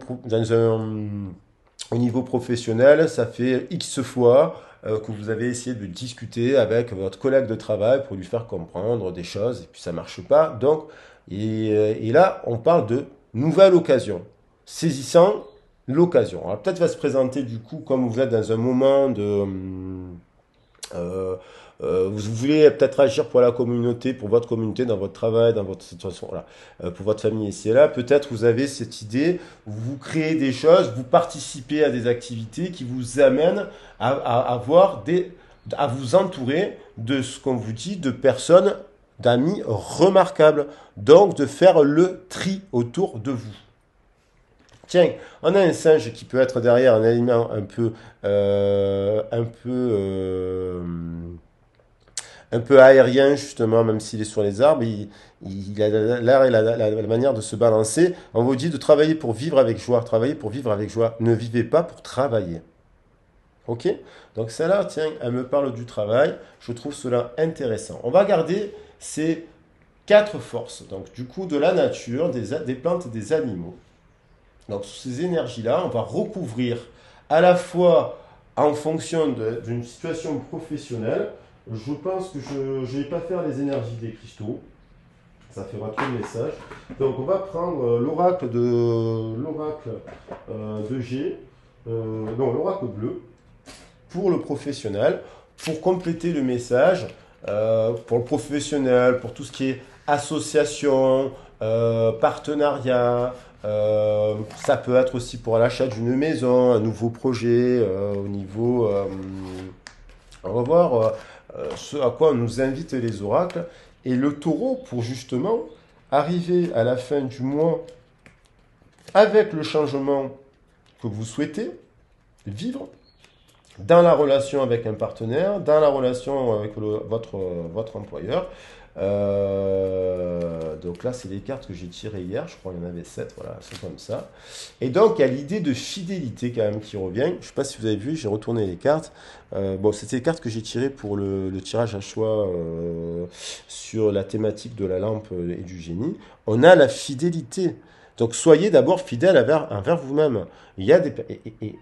au niveau professionnel, ça fait X fois que vous avez essayé de discuter avec votre collègue de travail pour lui faire comprendre des choses et puis ça marche pas. Donc, et là, on parle de nouvelle occasion. Saisissant l'occasion. Alors peut-être va se présenter du coup, comme vous êtes dans un moment de, euh, vous voulez peut-être agir pour la communauté, pour votre communauté, dans votre travail, dans votre situation, voilà, pour votre famille ici et là. Peut-être vous avez cette idée, vous créez des choses, vous participez à des activités qui vous amènent à avoir à vous entourer de ce qu'on vous dit, de personnes, d'amis remarquables. Donc de faire le tri autour de vous. Tiens, on a un singe qui peut être derrière un aliment un peu aérien justement, même s'il est sur les arbres, il a l'air et la manière de se balancer. On vous dit de travailler pour vivre avec joie, travailler pour vivre avec joie. Ne vivez pas pour travailler. Ok? Donc celle-là, tiens, elle me parle du travail. Je trouve cela intéressant. On va garder ces quatre forces. Donc du coup, de la nature, des plantes et des animaux. Donc ces énergies-là, on va recouvrir à la fois en fonction d'une situation professionnelle. Je pense que je ne vais pas faire les énergies des cristaux. Ça fera tout le message. Donc on va prendre l'oracle de G, non l'oracle bleu pour le professionnel, pour compléter le message, pour le professionnel, pour tout ce qui est association, partenariat. Ça peut être aussi pour l'achat d'une maison, un nouveau projet au niveau. On va voir ce à quoi nous invitent les oracles. Et le taureau, pour justement arriver à la fin du mois avec le changement que vous souhaitez vivre dans la relation avec un partenaire, dans la relation avec votre employeur. Donc là, c'est les cartes que j'ai tirées hier. Je crois qu'il y en avait 7. Voilà, c'est comme ça. Et donc, il y a l'idée de fidélité quand même qui revient. Je ne sais pas si vous avez vu, j'ai retourné les cartes. Bon, c'était les cartes que j'ai tirées pour le tirage à choix sur la thématique de la lampe et du génie. On a la fidélité. Donc, soyez d'abord fidèle envers vous-même. Il y a et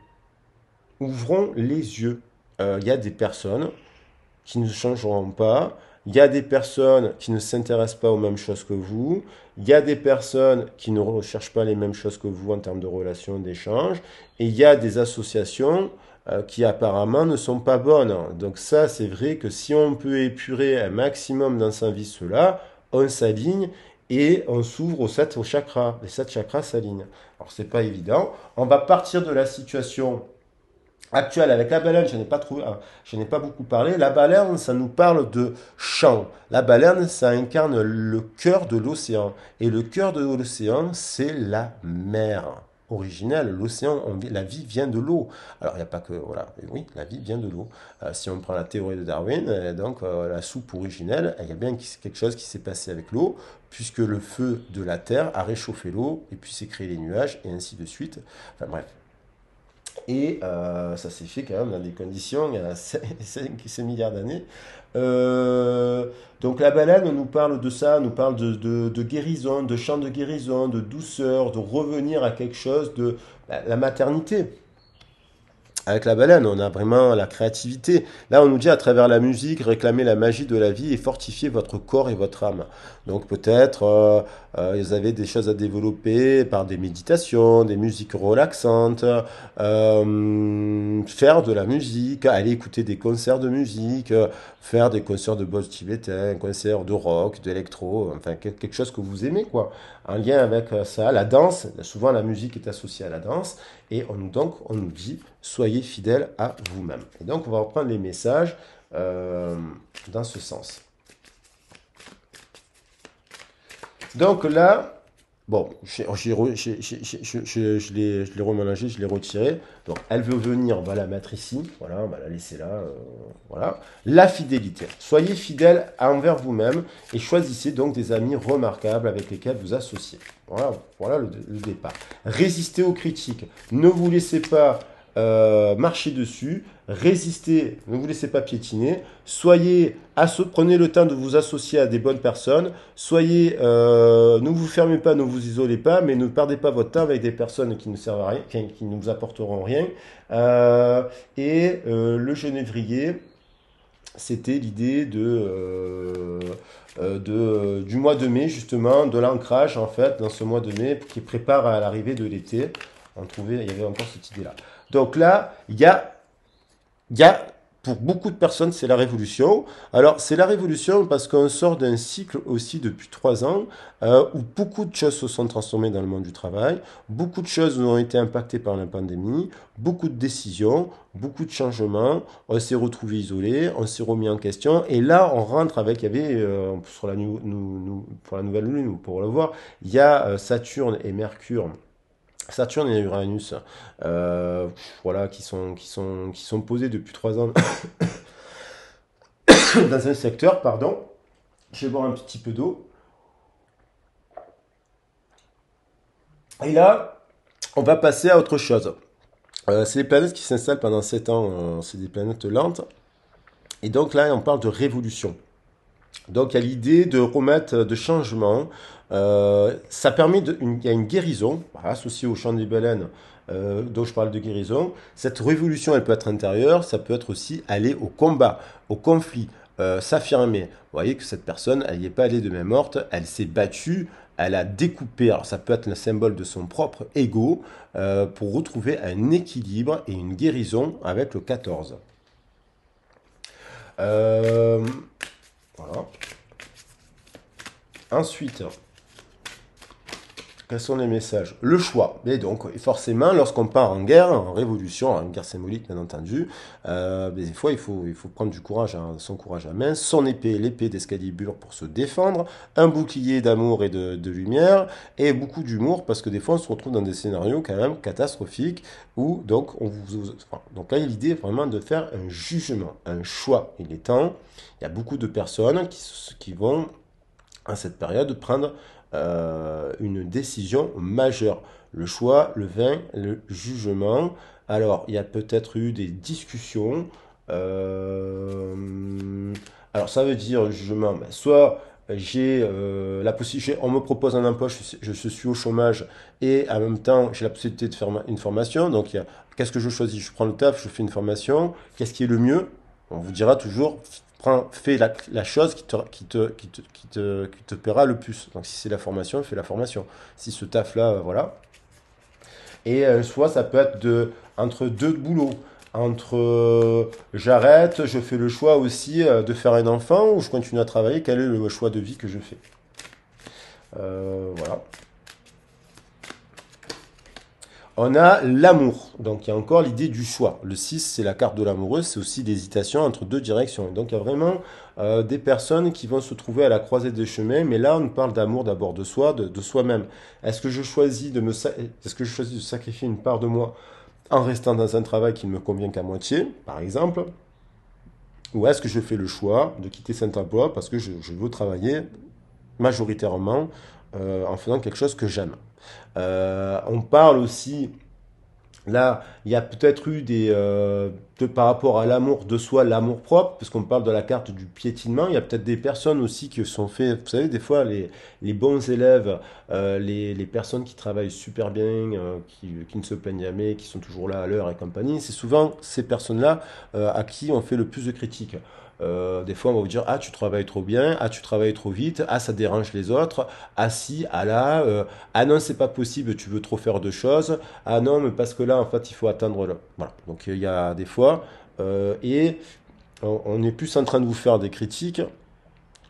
ouvrons les yeux. Il y a des personnes qui ne changeront pas. Il y a des personnes qui ne s'intéressent pas aux mêmes choses que vous. Il y a des personnes qui ne recherchent pas les mêmes choses que vous en termes de relations, d'échanges. Et il y a des associations qui apparemment ne sont pas bonnes. Donc ça, c'est vrai que si on peut épurer un maximum dans sa vie cela, on s'aligne et on s'ouvre aux 7 chakras. Les 7 chakras s'alignent. Alors c'est pas évident. On va partir de la situation actuelle avec la baleine, je n'ai pas beaucoup parlé. La baleine, ça nous parle de chant. La baleine, ça incarne le cœur de l'océan. Et le cœur de l'océan, c'est la mer originelle. L'océan, la vie vient de l'eau. Alors, il n'y a pas que, voilà, oui, la vie vient de l'eau. Si on prend la théorie de Darwin, donc la soupe originelle, il y a bien quelque chose qui s'est passé avec l'eau, puisque le feu de la terre a réchauffé l'eau, et puis s'est créé les nuages, et ainsi de suite. Enfin bref. Et ça s'est fait quand même dans des conditions il y a 5 milliards d'années. Donc la baleine nous parle de ça, nous parle de guérison, de chant de guérison, de douceur, de revenir à quelque chose de la maternité. Avec la baleine, on a vraiment la créativité. Là, on nous dit à travers la musique, réclamer la magie de la vie et fortifier votre corps et votre âme. Donc peut-être, vous avez des choses à développer par des méditations, des musiques relaxantes, faire de la musique, aller écouter des concerts de musique, faire des concerts de boss tibétain, un concert de rock, d'électro, enfin quelque chose que vous aimez, quoi. En lien avec ça, la danse, souvent la musique est associée à la danse. Donc, on nous dit, soyez fidèles à vous-même. Et donc, on va reprendre les messages dans ce sens. Donc là, bon, je l'ai reménagé, je l'ai retiré. Donc, elle veut venir, on va la mettre ici. Voilà, on va la laisser là. Voilà. La fidélité. Soyez fidèles envers vous-même et choisissez donc des amis remarquables avec lesquels vous associez. Voilà le départ. Résistez aux critiques. Ne vous laissez pas marcher dessus. Résistez, ne vous laissez pas piétiner. Prenez le temps de vous associer à des bonnes personnes. Ne vous fermez pas, ne vous isolez pas, mais ne perdez pas votre temps avec des personnes qui ne servent à rien, qui ne vous apporteront rien. Le genévrier, c'était l'idée du mois de mai, justement, de l'ancrage, en fait, dans ce mois de mai, qui prépare à l'arrivée de l'été. Il y avait encore cette idée-là. Donc là, pour beaucoup de personnes, c'est la révolution. Alors, c'est la révolution parce qu'on sort d'un cycle aussi depuis 3 ans où beaucoup de choses se sont transformées dans le monde du travail, beaucoup de choses ont été impactées par la pandémie, beaucoup de décisions, beaucoup de changements, on s'est retrouvé isolé, on s'est remis en question, et là, on rentre avec, il y avait, pour la nouvelle lune, pour le voir, il y a Saturne et Mercure. Saturne et Uranus, voilà, qui sont posés depuis 3 ans dans un secteur, pardon. Je vais boire un petit peu d'eau. Et là, on va passer à autre chose. C'est les planètes qui s'installent pendant 7 ans, c'est des planètes lentes. Et donc là, on parle de révolution. Donc il y a l'idée de remettre de changement. Ça permet il y a une guérison associée au chant des baleines, dont je parle de guérison. Cette révolution, elle peut être intérieure, ça peut être aussi aller au combat, au conflit, s'affirmer. Vous voyez que cette personne, elle n'y est pas allée de main morte, elle s'est battue, elle a découpé. Alors ça peut être le symbole de son propre ego pour retrouver un équilibre et une guérison avec le 14. Voilà. Ensuite, quels sont les messages? Le choix. Et donc, forcément, lorsqu'on part en guerre, en révolution, en guerre symbolique, bien entendu, des fois, il faut prendre du courage, son courage à main, son épée, l'épée d'Excalibur pour se défendre, un bouclier d'amour et de lumière, et beaucoup d'humour, parce que des fois, on se retrouve dans des scénarios quand même catastrophiques, où, donc, donc là, l'idée est vraiment de faire un jugement, un choix. Il est temps. Il y a beaucoup de personnes qui vont, à cette période, prendre une décision majeure. Le choix, le vin, le jugement. Alors, il y a peut-être eu des discussions. Alors, ça veut dire jugement, ben, soit j'ai la possibilité, on me propose un emploi, je suis au chômage et en même temps j'ai la possibilité de faire une formation. Donc, qu'est-ce que je choisis? Je prends le taf, je fais une formation. Qu'est-ce qui est le mieux? On vous dira toujours, fais la chose qui te paiera le plus. Donc si c'est la formation, fais la formation. Si ce taf-là, voilà. Et soit ça peut être entre deux boulots. J'arrête, je fais le choix aussi de faire un enfant ou je continue à travailler. Quel est le choix de vie que je fais? Voilà. On a l'amour. Donc il y a encore l'idée du choix. Le 6, c'est la carte de l'amoureux, c'est aussi l'hésitation entre deux directions. Donc il y a vraiment des personnes qui vont se trouver à la croisée des chemins, mais là on parle d'amour d'abord de soi, de soi-même. Est-ce que je choisis de sacrifier une part de moi en restant dans un travail qui ne me convient qu'à moitié, par exemple? Ou est-ce que je fais le choix de quitter cet emploi parce que je veux travailler majoritairement en faisant quelque chose que j'aime? On parle aussi, là, il y a peut-être eu par rapport à l'amour de soi, l'amour propre, parce qu'on parle de la carte du piétinement, il y a peut-être des personnes aussi qui sont fait, vous savez, des fois, les bons élèves, les personnes qui travaillent super bien, qui ne se plaignent jamais, qui sont toujours là à l'heure et compagnie, c'est souvent ces personnes-là à qui on fait le plus de critiques. Des fois, on va vous dire, ah, tu travailles trop bien, ah, tu travailles trop vite, ah, ça dérange les autres, ah, si, ah là, ah non, c'est pas possible, tu veux trop faire de choses, ah non, mais parce que là, en fait, il faut attendre là. Voilà. Donc, il y a des fois, et on est plus en train de vous faire des critiques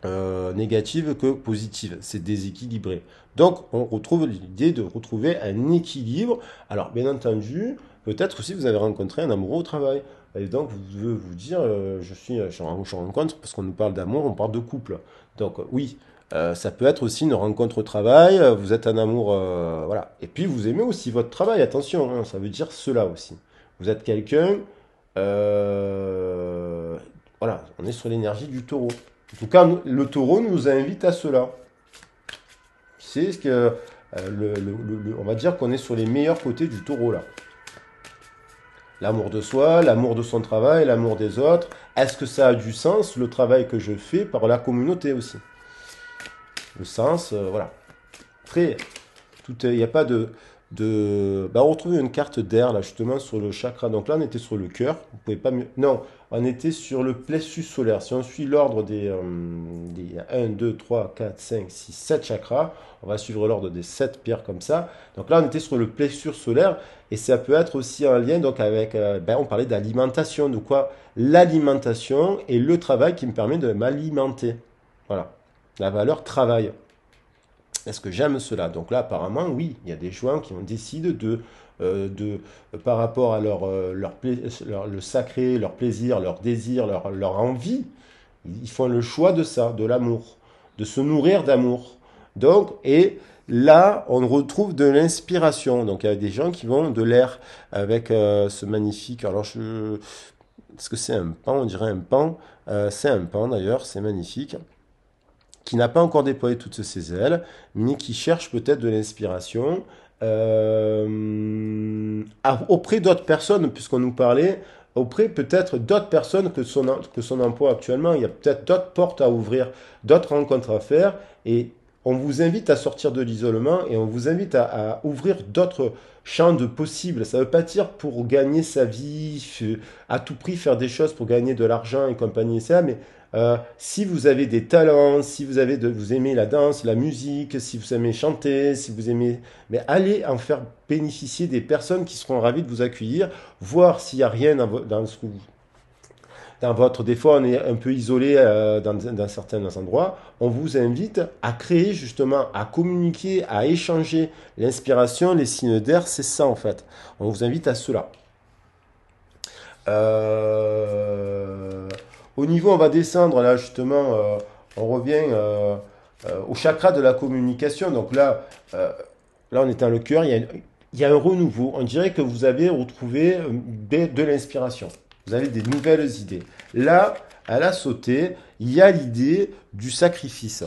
négative que positive. C'est déséquilibré. Donc, on retrouve l'idée de retrouver un équilibre. Alors, bien entendu, peut-être aussi vous avez rencontré un amoureux au travail. Et donc, vous devez vous dire, je rencontre, parce qu'on nous parle d'amour, on parle de couple. Donc, oui, ça peut être aussi une rencontre au travail, vous êtes un amour, voilà. Et puis, vous aimez aussi votre travail, attention, hein, ça veut dire cela aussi. Vous êtes quelqu'un, euh, voilà, on est sur l'énergie du taureau. En tout cas, le taureau nous invite à cela. C'est ce que on va dire qu'on est sur les meilleurs côtés du taureau là. L'amour de soi, l'amour de son travail, l'amour des autres. Est-ce que ça a du sens le travail que je fais par la communauté aussi? Le sens, voilà. Après, il n'y a pas bah, on retrouve une carte d'air là justement sur le chakra. Donc là, on était sur le cœur. Vous pouvez pas mieux. Non, on était sur le plexus solaire. Si on suit l'ordre des 1, 2, 3, 4, 5, 6, 7 chakras, on va suivre l'ordre des 7 pierres comme ça. Donc là, on était sur le plexus solaire et ça peut être aussi en lien donc avec. Ben, on parlait d'alimentation. De quoi? L'alimentation et le travail qui me permet de m'alimenter. Voilà. La valeur travail. Est-ce que j'aime cela? Donc là, apparemment, oui, il y a des gens qui ont décidé par rapport à le sacré, leur plaisir, leur désir, leur envie, ils font le choix de ça, de l'amour, de se nourrir d'amour. Donc, et là, on retrouve de l'inspiration. Donc, il y a des gens qui vont de l'air avec ce magnifique. Alors, est-ce que c'est un pan? On dirait un pan. C'est un pan d'ailleurs, c'est magnifique qui n'a pas encore déployé toutes ses ailes, mais qui cherche peut-être de l'inspiration auprès d'autres personnes, puisqu'on nous parlait, auprès peut-être d'autres personnes que son emploi actuellement. Il y a peut-être d'autres portes à ouvrir, d'autres rencontres à faire, et on vous invite à sortir de l'isolement et on vous invite à ouvrir d'autres champs de possibles. Ça ne veut pas dire pour gagner sa vie, à tout prix faire des choses pour gagner de l'argent et compagnie et ça, mais si vous avez des talents, si vous aimez la danse, la musique, si vous aimez chanter, si vous aimez, mais allez en faire bénéficier des personnes qui seront ravies de vous accueillir, voir s'il n'y a rien dans votre. Des fois, on est un peu isolé dans certains endroits. On vous invite à créer justement, à communiquer, à échanger. L'inspiration, les signes d'air, c'est ça en fait. On vous invite à cela. Euh, Au niveau, on va descendre là justement, on revient au chakra de la communication. Donc là on est dans le cœur, il y a un renouveau. On dirait que vous avez retrouvé de l'inspiration. Vous avez des nouvelles idées. Là, à la sauté, il y a l'idée du sacrifice.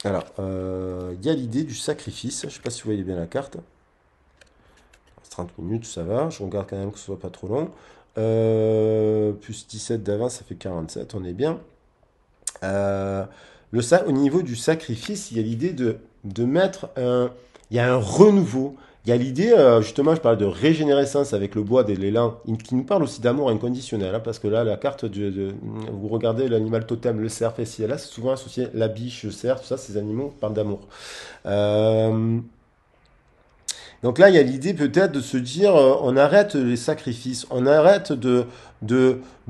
Alors, il y a l'idée du sacrifice. Je ne sais pas si vous voyez bien la carte. 30 minutes, ça va. Je regarde quand même que ce soit pas trop long. Plus 17 d'avance, ça fait 47, on est bien. Euh, au niveau du sacrifice, il y a l'idée de mettre un. Il y a un renouveau. Il y a l'idée, justement, je parle de régénérescence avec le bois de l'élan, qui nous parle aussi d'amour inconditionnel, hein, parce que là, la carte vous regardez l'animal totem, le cerf, et si là, c'est souvent associé la biche, le cerf, tout ça, ces animaux parlent d'amour. Euh, donc là, il y a l'idée peut-être de se dire, on arrête les sacrifices, on arrête de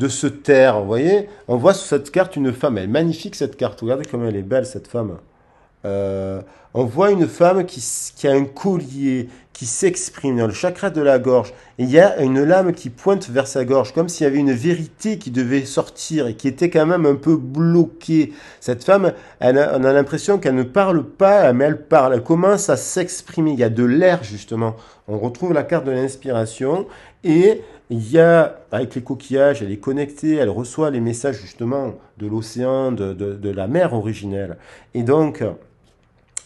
se taire. Vous voyez, on voit sur cette carte une femme, elle est magnifique cette carte. Regardez comme elle est belle cette femme. Euh, on voit une femme qui a un collier, qui s'exprime dans le chakra de la gorge. Et il y a une lame qui pointe vers sa gorge, comme s'il y avait une vérité qui devait sortir et qui était quand même un peu bloquée. Cette femme, on a l'impression qu'elle ne parle pas, mais elle parle. Elle commence à s'exprimer. Il y a de l'air, justement. On retrouve la carte de l'inspiration. Et il y a, avec les coquillages, elle est connectée, elle reçoit les messages, justement, de l'océan, de la mer originelle. Et donc,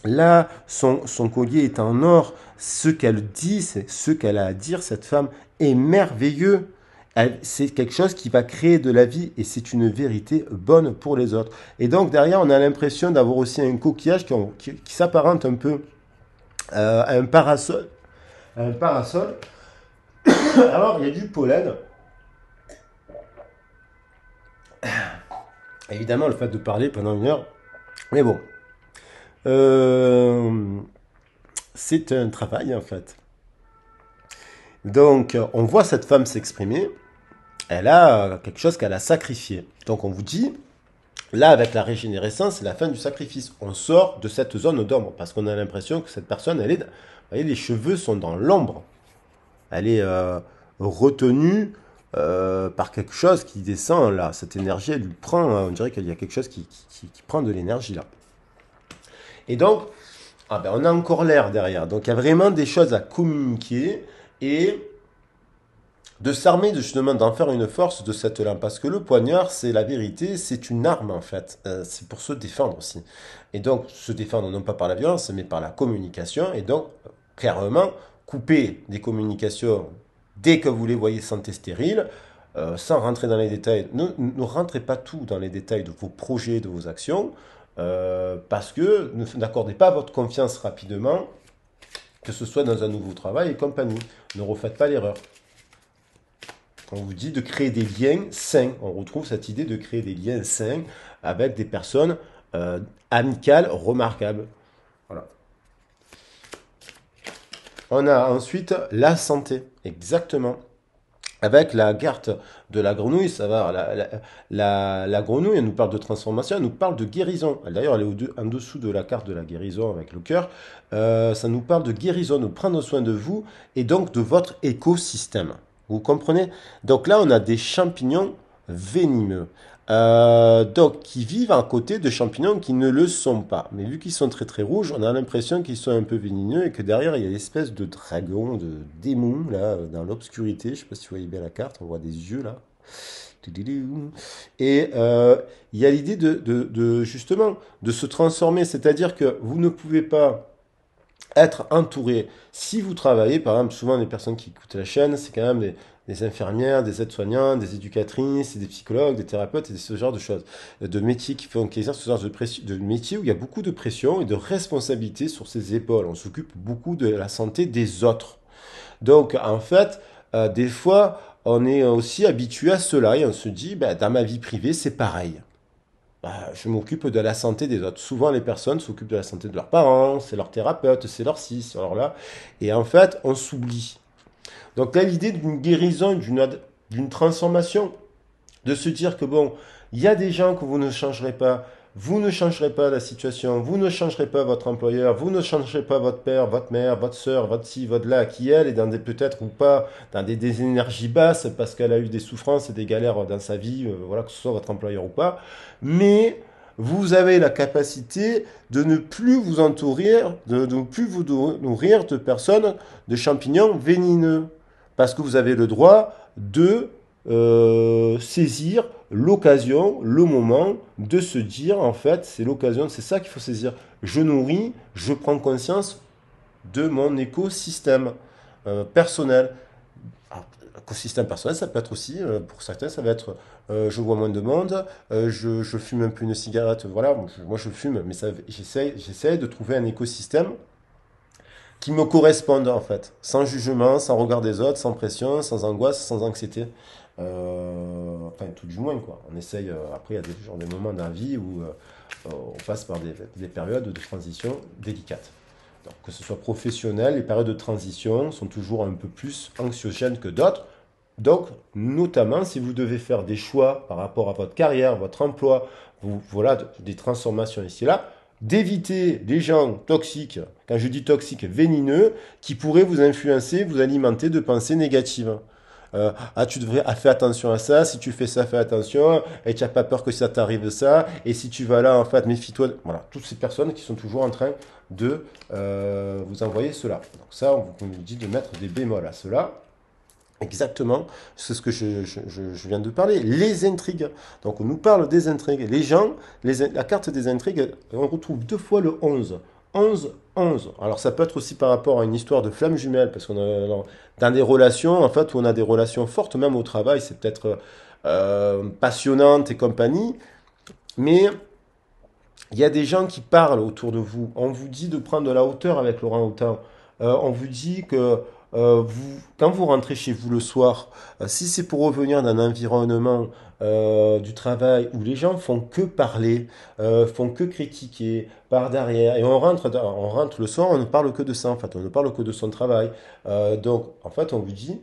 là, son collier est en or. Ce qu'elle dit, c'est ce qu'elle a à dire, cette femme, est merveilleux. C'est quelque chose qui va créer de la vie et c'est une vérité bonne pour les autres. Et donc derrière, on a l'impression d'avoir aussi un coquillage qui s'apparente un peu à un parasol. Un parasol. Alors, il y a du pollen. Évidemment, le fait de parler pendant une heure. Mais bon, euh, c'est un travail en fait. Donc, on voit cette femme s'exprimer. elle a quelque chose qu'elle a sacrifié. Donc on vous dit, là avec la régénérescence, c'est la fin du sacrifice. On sort de cette zone d'ombre parce qu'on a l'impression que cette personne, elle est, vous voyez, les cheveux sont dans l'ombre. Elle est retenue par quelque chose qui descend là. Cette énergie, elle lui prend, on dirait qu'il y a quelque chose qui prend de l'énergie là. Et donc, ah ben, on a encore l'air derrière. Donc il y a vraiment des choses à communiquer et de s'armer justement d'en faire une force de cette lame. Parce que le poignard, c'est la vérité, c'est une arme en fait. C'est pour se défendre aussi. Et donc, se défendre non pas par la violence, mais par la communication. Et donc, clairement, couper des communications dès que vous les voyez santé stérile, sans rentrer dans les détails. Ne rentrez pas tout dans les détails de vos projets, de vos actions, parce que n'accordez pas votre confiance rapidement, que ce soit dans un nouveau travail et compagnie. Ne refaites pas l'erreur. On vous dit de créer des liens sains. On retrouve cette idée de créer des liens sains avec des personnes amicales, remarquables. Voilà. On a ensuite la santé, exactement. Avec la carte de la grenouille, ça va. La grenouille, elle nous parle de transformation, elle nous parle de guérison. D'ailleurs, elle est en dessous de la carte de la guérison avec le cœur. Ça nous parle de guérison, de prendre soin de vous et donc de votre écosystème. Vous comprenez? Donc là, on a des champignons venimeux. Donc, qui vivent à côté de champignons qui ne le sont pas. Mais vu qu'ils sont très très rouges, on a l'impression qu'ils sont un peu venimeux et que derrière, il y a une espèce de dragon, de démon, là, dans l'obscurité. Je ne sais pas si vous voyez bien la carte, on voit des yeux là. Et il y a l'idée justement de se transformer, c'est-à-dire que vous ne pouvez pas être entouré. Si vous travaillez, par exemple, souvent les personnes qui écoutent la chaîne, c'est quand même des infirmières, des aides-soignantes, des éducatrices, des psychologues, des thérapeutes, et ce genre de choses, de métiers qui exercent ce genre de métiers où il y a beaucoup de pression et de responsabilité sur ses épaules. On s'occupe beaucoup de la santé des autres. Donc, en fait, des fois, on est aussi habitué à cela et on se dit, ben, dans ma vie privée, c'est pareil. Bah, je m'occupe de la santé des autres. Souvent, les personnes s'occupent de la santé de leurs parents, c'est leur thérapeute, c'est leur ci, c'est leur là. Et en fait, on s'oublie. Donc là, l'idée d'une guérison, d'une transformation, de se dire que bon, il y a des gens que vous ne changerez pas, vous ne changerez pas la situation, vous ne changerez pas votre employeur, vous ne changerez pas votre père, votre mère, votre soeur, votre ci, votre là, qui elle est dans des peut-être ou pas dans des énergies basses parce qu'elle a eu des souffrances et des galères dans sa vie, voilà, que ce soit votre employeur ou pas. Mais vous avez la capacité de ne plus vous entourer, de ne plus vous nourrir de personnes, de champignons vénineux. Parce que vous avez le droit de saisir l'occasion, le moment de se dire, en fait, c'est l'occasion, c'est ça qu'il faut saisir. Je nourris, je prends conscience de mon écosystème personnel. Alors, écosystème personnel, ça peut être aussi, pour certains, ça va être je vois moins de monde, je fume un peu une cigarette, voilà, moi je fume, mais j'essaie de trouver un écosystème qui me corresponde en fait, sans jugement, sans regard des autres, sans pression, sans angoisse, sans anxiété. Enfin, tout du moins quoi. On essaye. Après, il y a des moments dans la vie où on passe par des périodes de transition délicates. Donc, que ce soit professionnel, les périodes de transition sont toujours un peu plus anxiogènes que d'autres. Donc, notamment si vous devez faire des choix par rapport à votre carrière, votre emploi, voilà, des transformations ici et là, d'éviter les gens toxiques, quand je dis toxiques, vénineux, qui pourraient vous influencer, vous alimenter de pensées négatives. Tu devrais faire attention à ça, si tu fais ça, fais attention, et tu n'as pas peur que ça t'arrive ça, et si tu vas là, en fait, méfie-toi. Voilà, toutes ces personnes qui sont toujours en train de vous envoyer cela. Donc ça, on vous dit de mettre des bémols à cela. Exactement, c'est ce que je viens de parler. Les intrigues. Donc on nous parle des intrigues. Les gens, la carte des intrigues, on retrouve deux fois le 11. 11, 11. Alors ça peut être aussi par rapport à une histoire de flamme jumelle, parce qu'on a dans des relations, en fait, où on a des relations fortes, même au travail, c'est peut-être passionnante et compagnie, mais il y a des gens qui parlent autour de vous. On vous dit de prendre de la hauteur avec Laurent Hautain. On vous dit que quand vous rentrez chez vous le soir, si c'est pour revenir d'un environnement du travail où les gens font que parler, font que critiquer par derrière, et on rentre le soir, on ne parle que de ça, en fait, on ne parle que de son travail. Donc, en fait, on vous dit,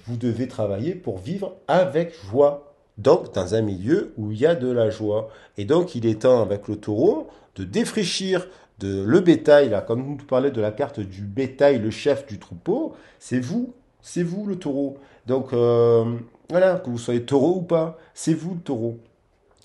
vous devez travailler pour vivre avec joie. Donc, dans un milieu où il y a de la joie. Et donc, il est temps, avec le taureau, de défraîchir le bétail. Là, comme vous parlez de la carte du bétail, le chef du troupeau, c'est vous le taureau. Donc, voilà, que vous soyez taureau ou pas, c'est vous le taureau.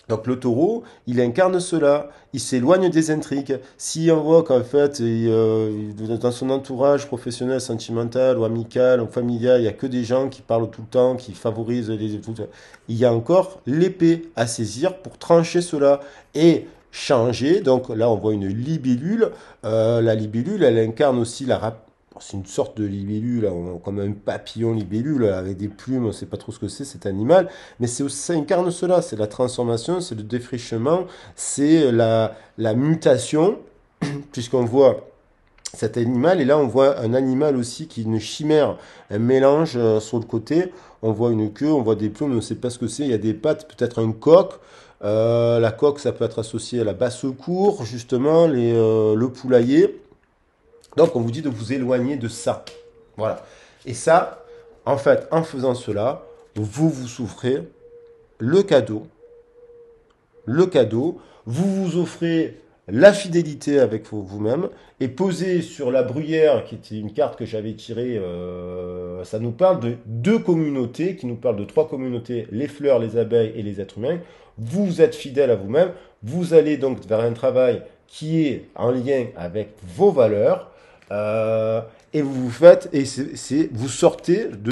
Donc le taureau, il incarne cela, il s'éloigne des intrigues. Si on voit qu'en fait, dans son entourage professionnel, sentimental ou amical ou familial, il n'y a que des gens qui parlent tout le temps, qui favorisent il y a encore l'épée à saisir pour trancher cela et changer. Donc là, on voit une libellule. La libellule, elle incarne aussi c'est une sorte de libellule, comme un papillon libellule avec des plumes, on ne sait pas trop ce que c'est cet animal, mais ça incarne cela, c'est la transformation, c'est le défrichement, c'est la mutation, puisqu'on voit cet animal, et là on voit un animal aussi qui est une chimère, un mélange sur le côté, on voit une queue, on voit des plumes, on ne sait pas ce que c'est, il y a des pattes, peut-être un coq, la coque ça peut être associé à la basse-cour, justement, le poulailler. Donc, on vous dit de vous éloigner de ça. Voilà. Et ça, en fait, en faisant cela, vous souffrez le cadeau. Le cadeau. Vous vous offrez la fidélité avec vous-même et posez sur la bruyère, qui était une carte que j'avais tirée, ça nous parle de deux communautés, qui nous parlent de trois communautés, les fleurs, les abeilles et les êtres humains. Vous êtes fidèle à vous-même. Vous allez donc vers un travail qui est en lien avec vos valeurs. Et vous faites, et vous sortez de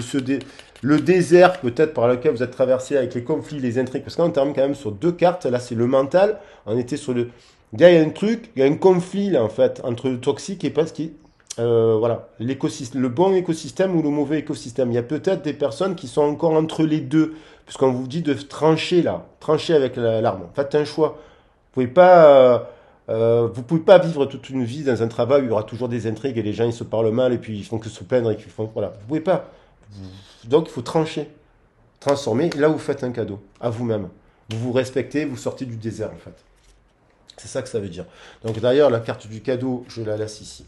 le désert peut-être par lequel vous êtes traversé avec les conflits, les intrigues, parce qu'on termine quand même sur deux cartes, là c'est le mental, on était sur il y a un truc, il y a un conflit là en fait, entre le toxique et parce qu'il, voilà, l'écosystème, le bon écosystème ou le mauvais écosystème. Il y a peut-être des personnes qui sont encore entre les deux, puisqu'on vous dit de trancher là, trancher avec l'arme. Faites un choix. Vous pouvez pas vivre toute une vie dans un travail où il y aura toujours des intrigues et les gens ils se parlent mal et puis ils font que se plaindre et qu'ils font voilà. Vous pouvez pas. Donc il faut trancher, transformer. Là vous faites un cadeau à vous-même. Vous vous respectez, vous sortez du désert en fait. C'est ça que ça veut dire. Donc d'ailleurs la carte du cadeau, je la laisse ici.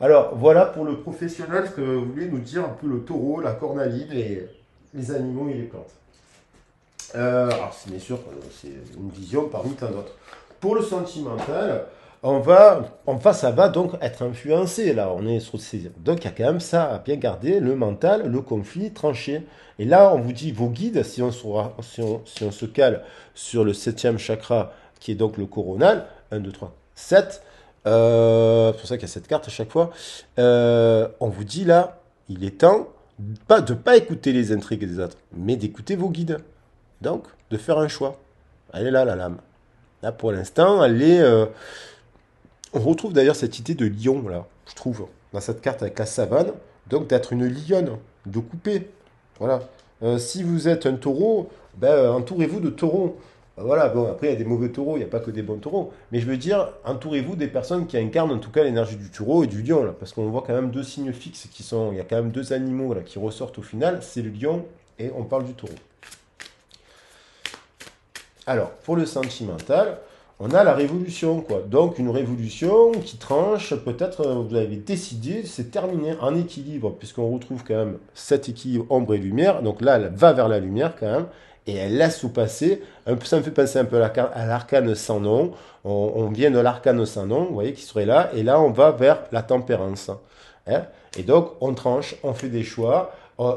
Alors voilà pour le professionnel ce que vous voulez nous dire un peu le taureau, la cornaline, les animaux et les plantes. Alors c'est bien sûr c'est une vision parmi tant d'autres. Pour le sentimental, ça va donc être influencé. Là, on est sur ces. Donc, il y a quand même ça à bien garder le mental, le conflit tranché. Et là, on vous dit vos guides, si on se cale sur le septième chakra, qui est donc le coronal, 1, 2, 3, 7. C'est pour ça qu'il y a cette carte à chaque fois. On vous dit là, il est temps de pas écouter les intrigues des autres, mais d'écouter vos guides. Donc, de faire un choix. Elle est là, la lame. Là, pour l'instant, on retrouve d'ailleurs cette idée de lion, là, je trouve, dans cette carte avec la savane. Donc, d'être une lionne, de couper. Voilà. Si vous êtes un taureau, entourez-vous de taureaux. Voilà, bon, après, il y a des mauvais taureaux, il n'y a pas que des bons taureaux. Mais je veux dire, entourez-vous des personnes qui incarnent en tout cas l'énergie du taureau et du lion, là. Parce qu'on voit quand même deux signes fixes qui sont. Il y a quand même deux animaux, là, qui ressortent au final. C'est le lion et on parle du taureau. Alors, pour le sentimental, on a la révolution, quoi. Donc, une révolution qui tranche, peut-être, vous avez décidé, c'est terminé en équilibre, puisqu'on retrouve quand même cet équilibre ombre et lumière. Donc là, elle va vers la lumière, quand même, et elle laisse vous passer. Ça me fait penser un peu à l'arcane sans nom. On vient de l'arcane sans nom, vous voyez, qui serait là, et là, on va vers la tempérance. Hein. Et donc, on tranche, on fait des choix.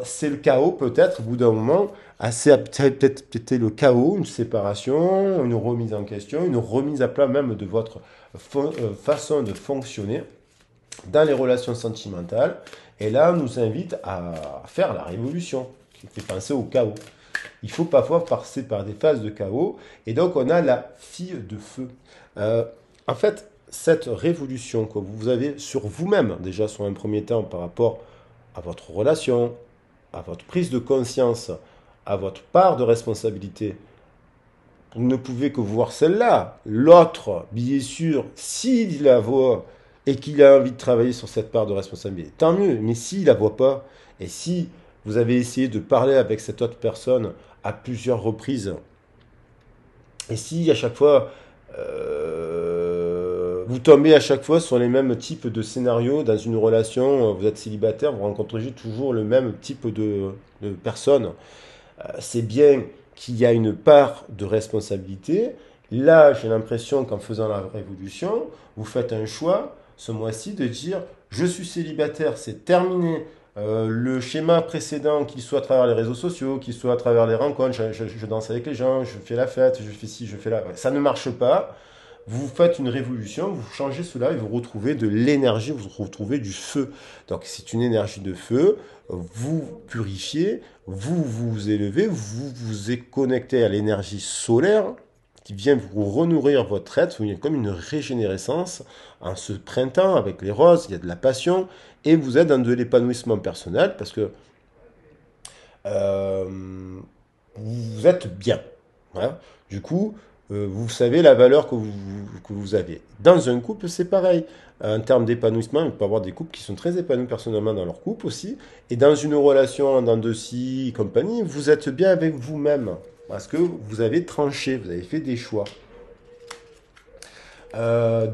C'est le chaos, peut-être, au bout d'un moment. Peut-être le chaos, une séparation, une remise en question, une remise à plat même de votre façon de fonctionner dans les relations sentimentales. Et là, on nous invite à faire la révolution, qui fait penser au chaos. Il faut parfois passer par des phases de chaos. Et donc, on a la fille de feu. En fait, cette révolution que vous avez sur vous-même, déjà sur un premier temps, par rapport à votre relation, à votre prise de conscience, à votre part de responsabilité, vous ne pouvez que voir celle-là. L'autre, bien sûr, s'il la voit et qu'il a envie de travailler sur cette part de responsabilité, tant mieux. Mais s'il la voit pas, et si vous avez essayé de parler avec cette autre personne à plusieurs reprises, et si à chaque fois vous tombez à chaque fois sur les mêmes types de scénarios dans une relation. Vous êtes célibataire, vous rencontrez toujours le même type de personnes. C'est bien qu'il y a une part de responsabilité. Là, j'ai l'impression qu'en faisant la révolution, vous faites un choix ce mois-ci de dire je suis célibataire, c'est terminé. Le schéma précédent, qu'il soit à travers les réseaux sociaux, qu'il soit à travers les rencontres, je danse avec les gens, je fais la fête, je fais ci, je fais là, ça ne marche pas. Vous faites une révolution, vous changez cela et vous retrouvez de l'énergie, vous retrouvez du feu. Donc c'est une énergie de feu, vous purifiez, vous vous élevez, vous vous êtes connecté à l'énergie solaire qui vient vous renourrir votre être, il y a comme une régénérescence en ce printemps avec les roses, il y a de la passion et vous êtes dans de l'épanouissement personnel parce que euh, vous êtes bien. Voilà. Du coup, vous savez la valeur que vous avez. Dans un couple, c'est pareil. En termes d'épanouissement, il peut y avoir des couples qui sont très épanouis personnellement dans leur couple aussi. Et dans une relation, dans de scie, compagnie, vous êtes bien avec vous-même. Parce que vous avez tranché, vous avez fait des choix.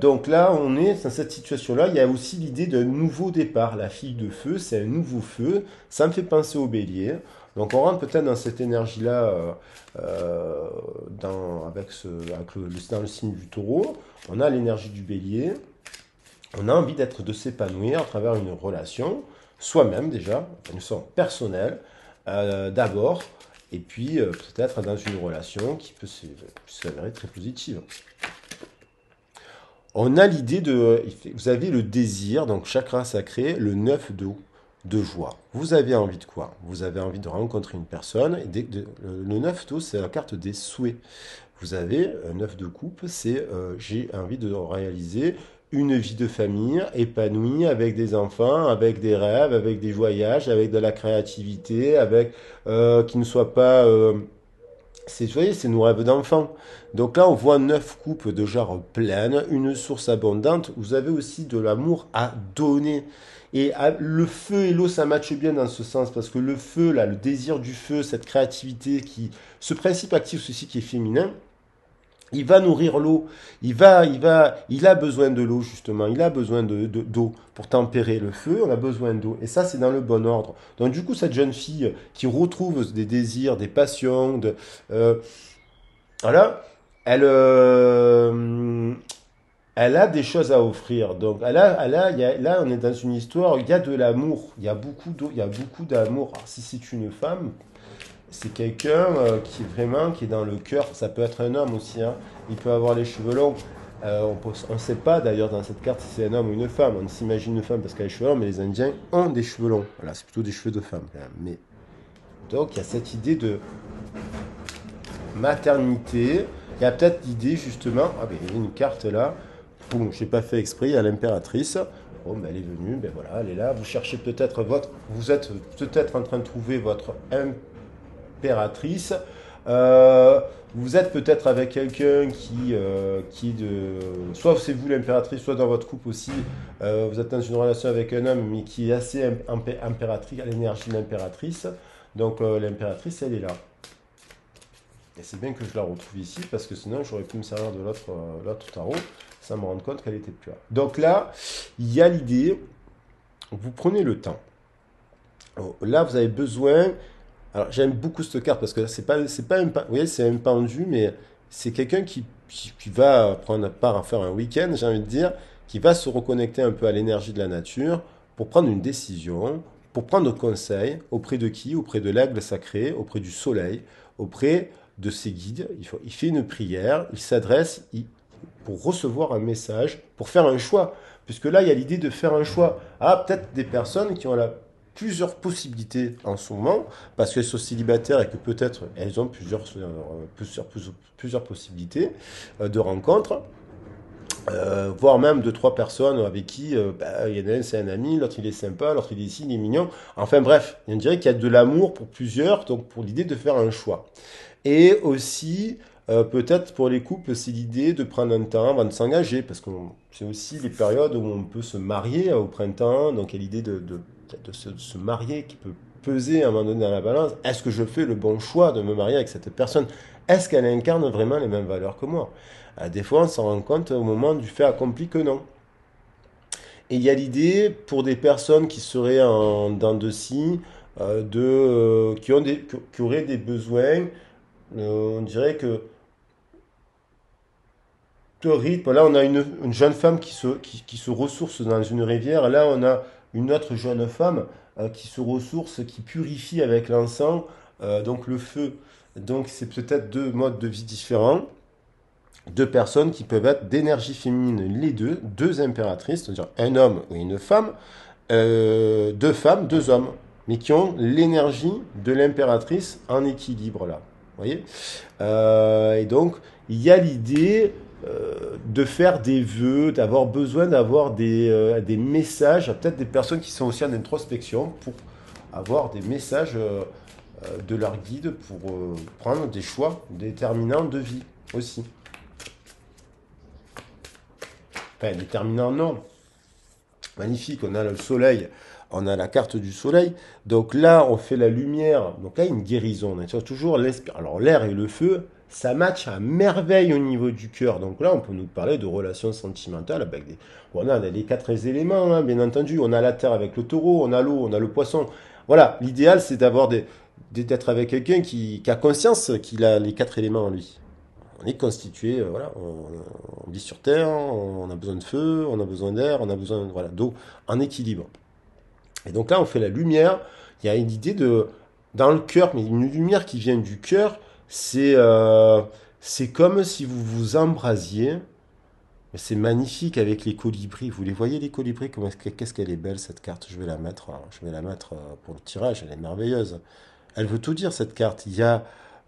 Donc là, on est dans cette situation-là. Il y a aussi l'idée d'un nouveau départ. La fille de feu, c'est un nouveau feu. Ça me fait penser au bélier. Donc on rentre peut-être dans cette énergie-là dans le signe du taureau. On a l'énergie du bélier. On a envie de s'épanouir à travers une relation, soi-même déjà, une sorte personnelle, d'abord, et puis peut-être dans une relation qui peut s'avérer très positive. On a l'idée vous avez le désir, donc chakra sacré, le 9 de joie. Vous avez envie de quoi? Vous avez envie de rencontrer une personne. Le 9 d'eau, c'est la carte des souhaits. Vous avez un 9 de coupe, c'est j'ai envie de réaliser une vie de famille épanouie avec des enfants, avec des rêves, avec des voyages, avec de la créativité, avec qui ne soit pas vous voyez, c'est nos rêves d'enfant. Donc là, on voit 9 coupes de jarre pleines, une source abondante. Vous avez aussi de l'amour à donner. Et le feu et l'eau, ça matche bien dans ce sens, parce que le feu, là, le désir du feu, cette créativité, ce principe actif aussi qui est féminin, il va nourrir l'eau. Il a besoin de l'eau, justement. Il a besoin d'eau pour tempérer le feu. On a besoin d'eau. Et ça, c'est dans le bon ordre. Donc, du coup, cette jeune fille qui retrouve des désirs, des passions, voilà, elle a des choses à offrir. Donc, là, on est dans une histoire, il y a de l'amour. Il y a beaucoup d'eau, il y a beaucoup d'amour. Alors, si c'est une femme, c'est quelqu'un qui est dans le cœur. Ça peut être un homme aussi, hein. Il peut avoir les cheveux longs. On ne sait pas d'ailleurs dans cette carte si c'est un homme ou une femme. On s'imagine une femme parce qu'elle a les cheveux longs, mais les Indiens ont des cheveux longs. Voilà, c'est plutôt des cheveux de femme quand même. Mais donc il y a cette idée de maternité. Il y a peut-être l'idée justement. Ah ben il y a une carte là. Boum, je n'ai pas fait exprès. Il y a l'impératrice. Bon, ben, elle est venue. Ben voilà, elle est là. Vous cherchez peut-être vous êtes peut-être en train de trouver votre impératrice. Vous êtes peut-être avec quelqu'un soit c'est vous l'impératrice, soit dans votre couple aussi, vous êtes dans une relation avec un homme, mais qui est assez impératrice, à l'énergie de l'impératrice. Donc l'impératrice, elle est là. Et c'est bien que je la retrouve ici, parce que sinon j'aurais pu me servir de l'autre tarot, sans me rendre compte qu'elle était plus là. Donc là, il y a l'idée, vous prenez le temps. Là, vous avez besoin. Alors, j'aime beaucoup cette carte parce que c'est pas vous voyez, c'est un pendu, mais c'est quelqu'un qui va prendre part à faire un week-end, j'ai envie de dire, qui va se reconnecter un peu à l'énergie de la nature pour prendre une décision, pour prendre conseil auprès de qui? Auprès de l'aigle sacré, auprès du soleil, auprès de ses guides. Il fait une prière, il s'adresse pour recevoir un message, pour faire un choix. Puisque là, il y a l'idée de faire un choix. Ah, peut-être des personnes qui ont plusieurs possibilités en ce moment, parce qu'elles sont célibataires et que peut-être elles ont plusieurs possibilités de rencontres, voire même deux, trois personnes avec qui il y en a un, c'est un ami, l'autre il est sympa, l'autre il est ici, il est mignon. Enfin bref, on dirait qu'il y a de l'amour pour plusieurs, donc pour l'idée de faire un choix. Et aussi, peut-être pour les couples, c'est l'idée de prendre un temps avant de s'engager, parce que c'est aussi les périodes où on peut se marier au printemps, donc il y a l'idée de se marier qui peut peser à un moment donné dans la balance, est-ce que je fais le bon choix de me marier avec cette personne? Est-ce qu'elle incarne vraiment les mêmes valeurs que moi? Des fois, on s'en rend compte au moment du fait accompli que non. Et il y a l'idée pour des personnes qui seraient en dents de scie, qui auraient des besoins, on dirait que le rythme, là on a une jeune femme qui se ressource dans une rivière, là on a une autre jeune femme qui se ressource, qui purifie avec l'encens, donc le feu. Donc c'est peut-être deux modes de vie différents, deux personnes qui peuvent être d'énergie féminine, les deux impératrices, c'est-à-dire un homme ou une femme, deux femmes, deux hommes, mais qui ont l'énergie de l'impératrice en équilibre là. Vous voyez. Et donc, il y a l'idée de faire des vœux, d'avoir besoin d'avoir des messages, peut-être des personnes qui sont aussi en introspection pour avoir des messages de leur guide pour prendre des choix déterminants de vie aussi. Enfin, déterminants non. Magnifique, on a le soleil, on a la carte du soleil. Donc là, on fait la lumière. Donc là, une guérison. On a toujours l'inspiration. Alors l'air et le feu, ça match à merveille au niveau du cœur. Donc là, on peut nous parler de relations sentimentales avec des... Bon, on a les quatre éléments, hein, bien entendu. On a la terre avec le taureau, on a l'eau, on a le poisson. Voilà, l'idéal, c'est d'être avec quelqu'un qui a conscience qu'il a les quatre éléments en lui. On est constitué, voilà, on vit sur Terre, on a besoin de feu, on a besoin d'air, on a besoin voilà, d'eau en équilibre. Et donc là, on fait la lumière. Il y a une idée dans le cœur, mais une lumière qui vient du cœur, c'est comme si vous vous embrasiez. C'est magnifique avec les colibris. Vous les voyez les colibris? Qu'est-ce qu'elle est belle cette carte. Je vais la mettre pour le tirage. Elle est merveilleuse. Elle veut tout dire cette carte.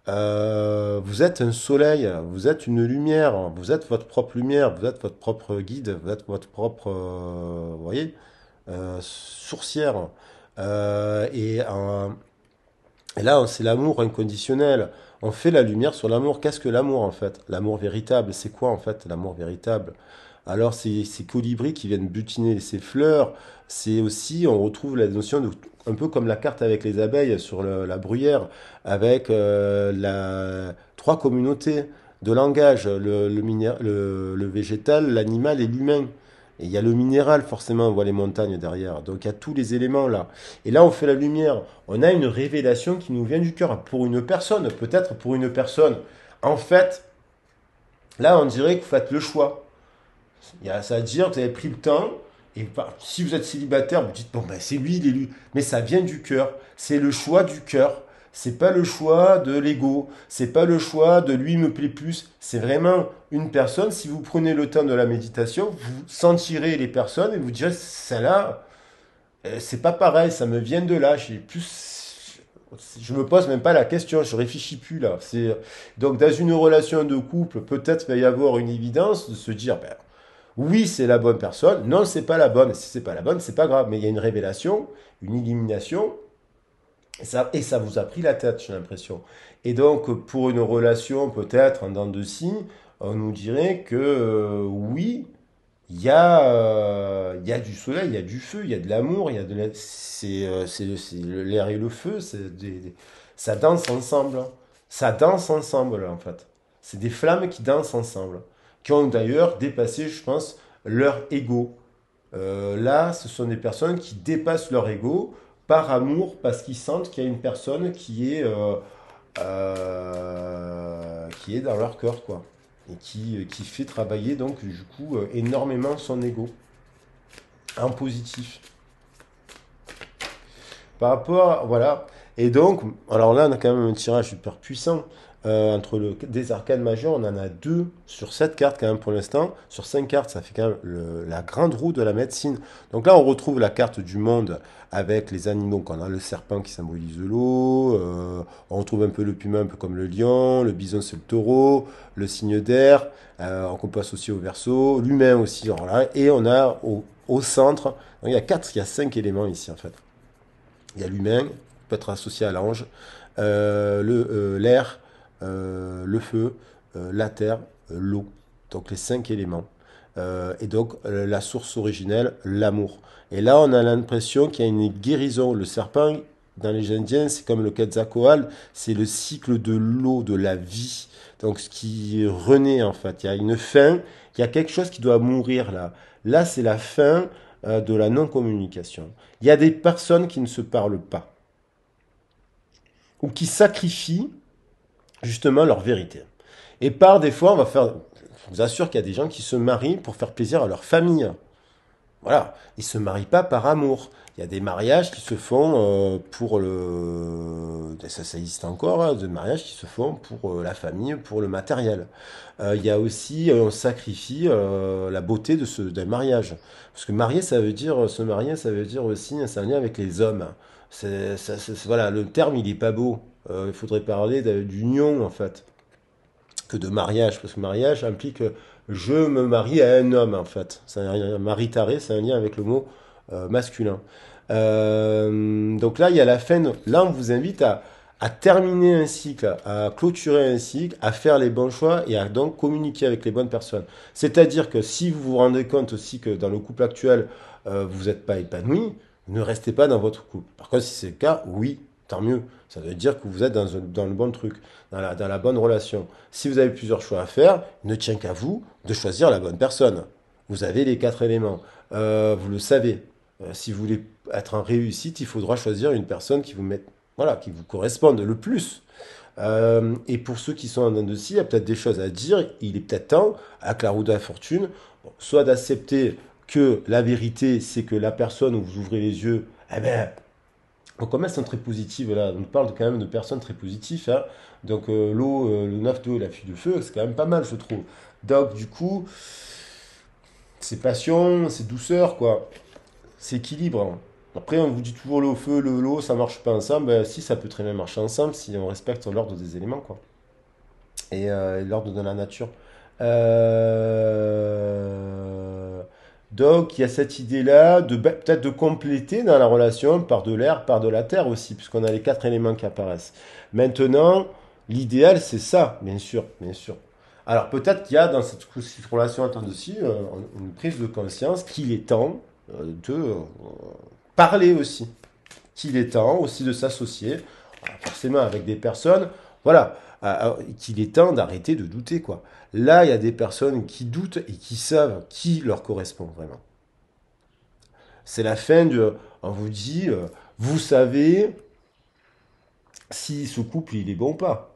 Vous êtes un soleil, vous êtes une lumière, vous êtes votre propre lumière, vous êtes votre propre guide, vous êtes votre propre, vous voyez, sourcière. Euh, et, euh, et là, c'est l'amour inconditionnel. On fait la lumière sur l'amour. Qu'est-ce que l'amour en fait? L'amour véritable, c'est quoi en fait l'amour véritable? Alors, ces colibris qui viennent butiner ces fleurs, c'est aussi, on retrouve la notion de, un peu comme la carte avec les abeilles sur la bruyère, avec trois communautés de langage, le végétal, l'animal et l'humain. Et il y a le minéral, forcément, on voit les montagnes derrière. Donc il y a tous les éléments là. Et là, on fait la lumière. On a une révélation qui nous vient du cœur. Pour une personne, peut-être pour une personne. En fait, là, on dirait que vous faites le choix. Ça veut dire que vous avez pris le temps, et si vous êtes célibataire, vous dites, bon, ben, c'est lui, l'élu. Mais ça vient du cœur. C'est le choix du cœur. C'est pas le choix de l'ego. C'est pas le choix de lui me plaît plus. C'est vraiment une personne. Si vous prenez le temps de la méditation, vous sentirez les personnes et vous direz, celle-là, c'est pas pareil. Ça me vient de là. Je me pose même pas la question. Je réfléchis plus là. Donc, dans une relation de couple, peut-être va y avoir une évidence de se dire, ben, oui, c'est la bonne personne. Non, c'est pas la bonne. Si c'est pas la bonne, c'est pas grave. Mais il y a une révélation, une illumination, et ça vous a pris la tête, j'ai l'impression. Et donc, pour une relation, peut-être en dents de scie, on nous dirait que oui, il y a du soleil, il y a du feu, il y a de l'amour, il y a c'est l'air et le feu, ça danse ensemble. Ça danse ensemble, en fait. C'est des flammes qui dansent ensemble, qui ont d'ailleurs dépassé, je pense, leur ego. Là, ce sont des personnes qui dépassent leur ego par amour, parce qu'ils sentent qu'il y a une personne qui est dans leur cœur, quoi. Et qui fait travailler, donc, du coup, énormément son ego, en positif. Par rapport, voilà. Et donc, alors là, on a quand même un tirage super puissant. Entre des arcanes majeures, on en a deux sur 7 cartes quand même pour l'instant. Sur 5 cartes, ça fait quand même la grande roue de la médecine. Donc là, on retrouve la carte du monde avec les animaux. Donc on a le serpent qui symbolise l'eau. On retrouve un peu le puma, un peu comme le lion. Le bison, c'est le taureau. Le signe d'air. On passe aussi au verso. L'humain aussi. Alors là, et on a au centre. Donc il y a 5 éléments ici en fait. Il y a l'humain, qui peut être associé à l'ange, l'air, le feu, la terre, l'eau. Donc les 5 éléments. Et donc la source originelle, l'amour. Et là, on a l'impression qu'il y a une guérison. Le serpent, dans les Indiens, c'est comme le Quetzalcoatl, c'est le cycle de l'eau, de la vie. Donc, ce qui renaît, en fait. Il y a une fin, il y a quelque chose qui doit mourir là. Là, c'est la fin de la non-communication. Il y a des personnes qui ne se parlent pas, ou qui sacrifient justement leur vérité. Et par des fois, on va faire. Je vous assure qu'il y a des gens qui se marient pour faire plaisir à leur famille. Voilà, ils se marient pas par amour. Il y a des mariages qui se font pour le... Ça existe encore, hein, des mariages qui se font pour la famille, pour le matériel. Il y a aussi, on sacrifie la beauté d'un mariage. Parce que marier, ça veut dire, se marier, ça veut dire aussi, c'est un lien avec les hommes. Voilà, le terme, il est pas beau. Il faudrait parler d'union, en fait, que de mariage. Parce que mariage implique je me marie à un homme, en fait. C'est un maritaré, c'est un lien avec le mot masculin. Donc là, il y a la fin. Là, on vous invite à terminer un cycle, à clôturer un cycle, à faire les bons choix et à donc communiquer avec les bonnes personnes. C'est-à-dire que si vous vous rendez compte aussi que dans le couple actuel, vous n'êtes pas épanoui, ne restez pas dans votre couple. Par contre, si c'est le cas, oui, tant mieux. Ça veut dire que vous êtes dans le bon truc, dans la bonne relation. Si vous avez plusieurs choix à faire, ne tient qu'à vous de choisir la bonne personne. Vous avez les 4 éléments. Vous le savez. Si vous voulez être en réussite, il faudra choisir une personne qui vous mette, voilà, qui vous corresponde le plus. Et pour ceux qui sont en dents de scie, il y a peut-être des choses à dire. Il est peut-être temps, avec la roue de la fortune, bon, soit d'accepter que la vérité, c'est que la personne où vous ouvrez les yeux, eh ben, donc, comme elles sont très positives, là, on parle quand même de personnes très positives, hein. Donc, l'eau, le 9-2 et la fuite de feu, c'est quand même pas mal, je trouve. Donc, du coup, c'est passion, c'est douceur, quoi. C'est équilibre, hein. Après, on vous dit toujours le feu, l'eau, ça marche pas ensemble. Ben, si, ça peut très bien marcher ensemble si on respecte l'ordre des éléments, quoi. Et l'ordre de la nature. Euh, Donc, il y a cette idée-là de peut-être de compléter dans la relation par de l'air, par de la terre aussi, puisqu'on a les 4 éléments qui apparaissent. Maintenant, l'idéal, c'est ça, bien sûr, bien sûr. Alors, peut-être qu'il y a dans cette relation attente aussi une prise de conscience qu'il est temps de parler aussi, qu'il est temps aussi de s'associer, forcément avec des personnes, voilà, qu'il est temps d'arrêter de douter, quoi. Là, il y a des personnes qui doutent et qui savent qui leur correspond vraiment. C'est la fin de, on vous dit, vous savez si ce couple il est bon ou pas.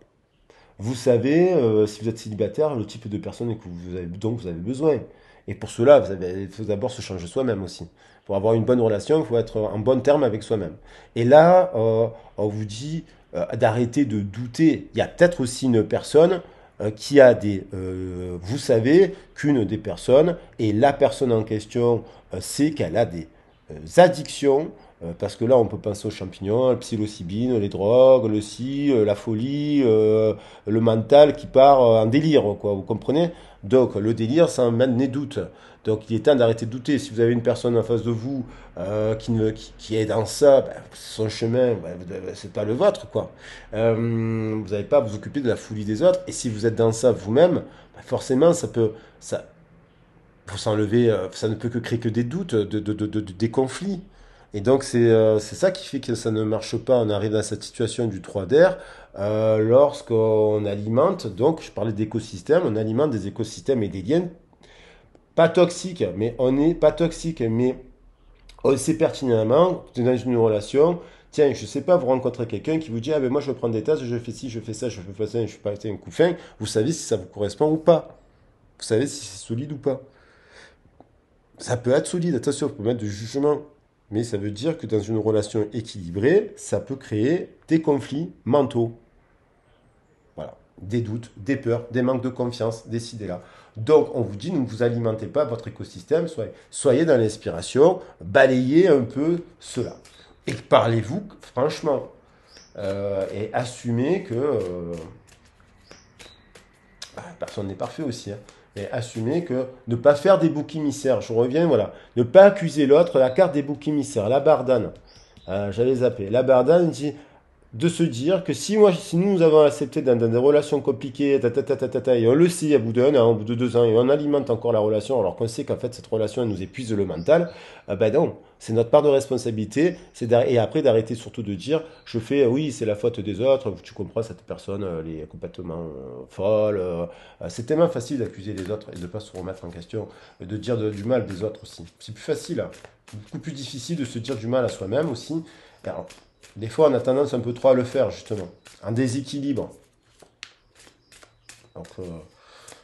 Vous savez si vous êtes célibataire, le type de personne dont vous avez besoin. Et pour cela, il faut d'abord se changer soi-même aussi. Pour avoir une bonne relation, il faut être en bon terme avec soi-même. Et là, on vous dit d'arrêter de douter. Il y a peut-être aussi une personne qui a des... vous savez qu'une des personnes, et la personne en question sait qu'elle a des addictions, parce que là, on peut penser aux champignons, la psilocybine, les drogues, le si, la folie, le mental qui part en délire, quoi, vous comprenez? Donc, le délire, ça emmène des doutes. Donc, il est temps d'arrêter de douter. Si vous avez une personne en face de vous qui est dans ça, ben, son chemin, ben, c'est pas le vôtre, quoi. Vous n'allez pas à vous occuper de la folie des autres. Et si vous êtes dans ça vous-même, ben, forcément, ça, faut s'enlever, ça ne peut que créer que des doutes, des conflits. Et donc c'est ça qui fait que ça ne marche pas. On arrive dans cette situation du 3 d'air lorsqu'on alimente, donc je parlais d'écosystèmes, on alimente des écosystèmes et des liens pas toxiques, mais on n'est pas toxique, mais on sait pertinemment que dans une relation, tiens, je sais pas, vous rencontrez quelqu'un qui vous dit, ah ben moi je prends des tasses, je fais ci, je fais ça, je fais ça, je suis pas un coup fin, vous savez si ça vous correspond ou pas. Vous savez si c'est solide ou pas. Ça peut être solide, attention, il faut mettre de jugement. Mais ça veut dire que dans une relation équilibrée, ça peut créer des conflits mentaux. Voilà. Des doutes, des peurs, des manques de confiance, des idées-là. Donc, on vous dit, ne vous alimentez pas votre écosystème, soyez dans l'inspiration, balayez un peu cela. Et parlez-vous franchement. Et assumez que personne n'est parfait aussi, hein. Mais assumer que ne pas faire des boucs émissaires. Je reviens, voilà. Ne pas accuser l'autre, la carte des boucs émissaires, la bardane. J'avais zappé. La bardane dit de se dire que si nous avons accepté dans des relations compliquées, et on le sait à bout d'un an, au bout de 2 ans, et on alimente encore la relation, alors qu'on sait qu'en fait cette relation elle nous épuise le mental, ben non, c'est notre part de responsabilité, et après d'arrêter surtout de dire, je fais, oui, c'est la faute des autres, tu comprends, cette personne, elle est complètement folle, c'est tellement facile d'accuser les autres et de ne pas se remettre en question, de dire du mal des autres aussi. C'est plus facile, hein. Beaucoup plus difficile de se dire du mal à soi-même aussi. Alors, des fois, on a tendance un peu trop à le faire, justement. Un déséquilibre. Donc,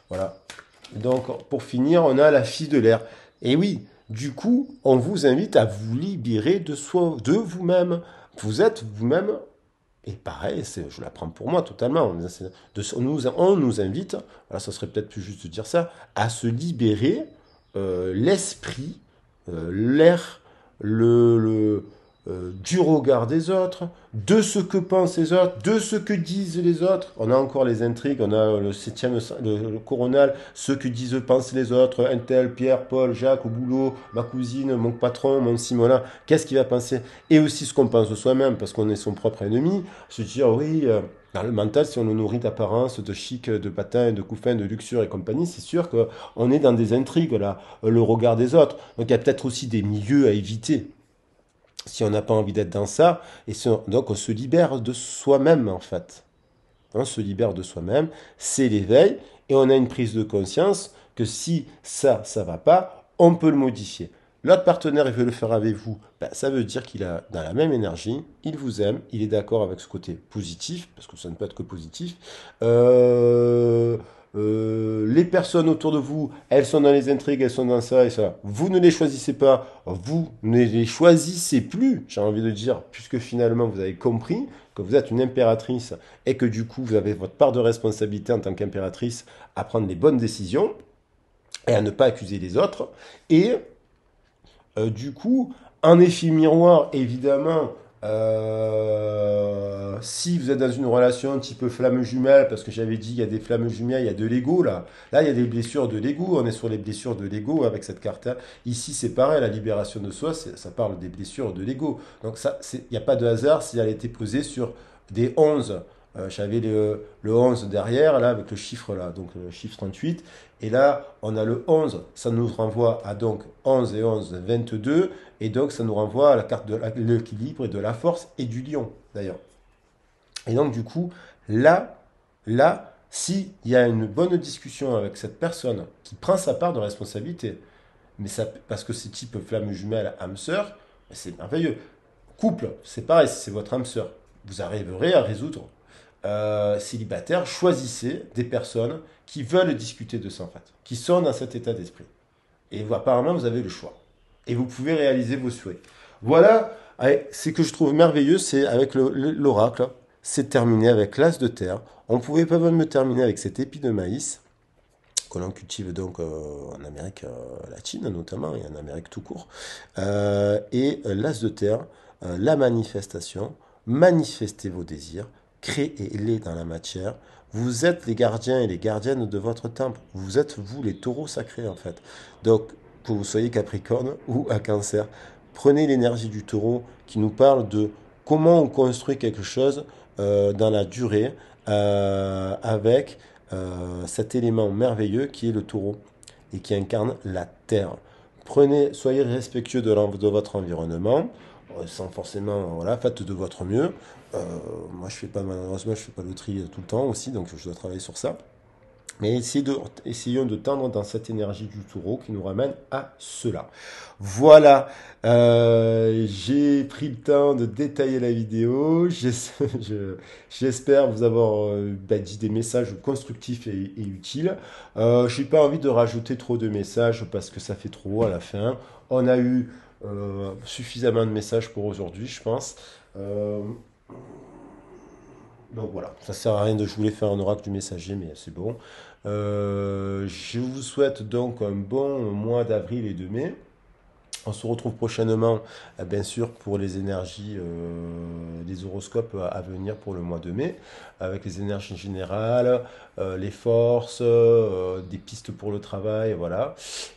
voilà. Donc, pour finir, on a la fille de l'air. Et oui, du coup, on vous invite à vous libérer de vous-même. Vous êtes vous-même. Et pareil, je la prends pour moi totalement. On nous invite, voilà, ça serait peut-être plus juste de dire ça, à se libérer l'esprit, l'air, du regard des autres, de ce que pensent les autres, de ce que disent les autres. On a encore les intrigues, on a le septième, le coronal, ce que pensent les autres, un tel, Pierre, Paul, Jacques, au boulot, ma cousine, mon patron, mon Simona, qu'est-ce qu'il va penser? Et aussi ce qu'on pense de soi-même, parce qu'on est son propre ennemi, se dire, oui, dans le mental, si on le nourrit d'apparence, de chic, de patins, de couffins, de luxure et compagnie, c'est sûr qu'on est dans des intrigues, là, le regard des autres. Donc il y a peut-être aussi des milieux à éviter si on n'a pas envie d'être dans ça. Donc on se libère de soi-même, en fait. On se libère de soi-même, c'est l'éveil, et on a une prise de conscience que si ça va pas, on peut le modifier. L'autre partenaire, il veut le faire avec vous, ben, ça veut dire qu'il a dans la même énergie, il vous aime, il est d'accord avec ce côté positif, parce que ça ne peut être que positif. Les personnes autour de vous, elles sont dans les intrigues, elles sont dans ça et ça. Vous ne les choisissez pas, vous ne les choisissez plus, j'ai envie de dire, puisque finalement vous avez compris que vous êtes une impératrice et que du coup vous avez votre part de responsabilité en tant qu'impératrice à prendre les bonnes décisions et à ne pas accuser les autres. Et du coup, un effet miroir, évidemment, si vous êtes dans une relation type flamme jumelle, parce que j'avais dit il y a des flammes jumelles, il y a de l'ego là. Là, il y a des blessures de l'ego. On est sur les blessures de l'ego avec cette carte-là. Ici, c'est pareil, la libération de soi, ça parle des blessures de l'ego. Donc ça, il n'y a pas de hasard si elle a été posée sur des 11. J'avais le 11 derrière, là, avec le chiffre là, donc le chiffre 38. Et là, on a le 11, ça nous renvoie à donc 11 et 11, 22. Et donc, ça nous renvoie à la carte de l'équilibre et de la force et du lion, d'ailleurs. Et donc, du coup, s'il y a une bonne discussion avec cette personne qui prend sa part de responsabilité, mais ça, parce que c'est type flamme jumelle, âme sœur, c'est merveilleux. Couple, c'est pareil, si c'est votre âme sœur, vous arriverez à résoudre. Célibataire, choisissez des personnes qui veulent discuter de ça, en fait, qui sont dans cet état d'esprit. Et apparemment, vous avez le choix. Et vous pouvez réaliser vos souhaits. Voilà, ce que je trouve merveilleux, c'est avec l'oracle, c'est terminé avec l'as de terre. On pouvait pas me terminer avec cet épi de maïs que l'on cultive donc en Amérique latine notamment et en Amérique tout court. Et l'as de terre, la manifestation, manifestez vos désirs, créez-les dans la matière. Vous êtes les gardiens et les gardiennes de votre temple. Vous êtes vous les taureaux sacrés en fait. Donc que vous soyez Capricorne ou à Cancer, prenez l'énergie du taureau qui nous parle de comment on construit quelque chose dans la durée avec cet élément merveilleux qui est le taureau et qui incarne la terre. Soyez respectueux de votre environnement, sans forcément, voilà, faites de votre mieux. Moi, malheureusement, je fais pas le tri tout le temps aussi, donc je dois travailler sur ça. Mais essayons de tendre dans cette énergie du taureau qui nous ramène à cela. Voilà, j'ai pris le temps de détailler la vidéo. J'espère vous avoir dit des messages constructifs et utiles. Je n'ai pas envie de rajouter trop de messages parce que ça fait trop à la fin. On a eu suffisamment de messages pour aujourd'hui, je pense. Donc voilà, ça sert à rien de je voulais faire un oracle du messager, mais c'est bon. Je vous souhaite donc un bon mois d'avril et de mai. On se retrouve prochainement, bien sûr, pour les énergies, les horoscopes à venir pour le mois de mai, avec les énergies générales, les forces, des pistes pour le travail, voilà.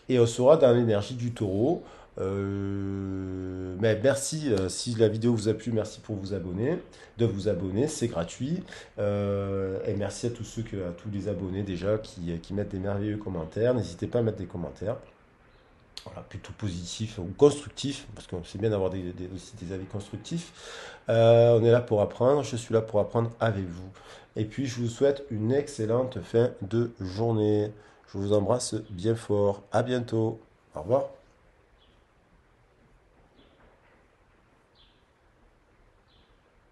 Et on sera dans l'énergie du taureau. Mais merci, si la vidéo vous a plu, merci pour vous abonner, de vous abonner, c'est gratuit. Et merci à tous à tous les abonnés déjà qui mettent des merveilleux commentaires. N'hésitez pas à mettre des commentaires. Voilà, plutôt positifs ou constructifs, parce que c'est bien d'avoir aussi des avis constructifs. On est là pour apprendre, je suis là pour apprendre avec vous. Et puis je vous souhaite une excellente fin de journée. Je vous embrasse bien fort. À bientôt. Au revoir.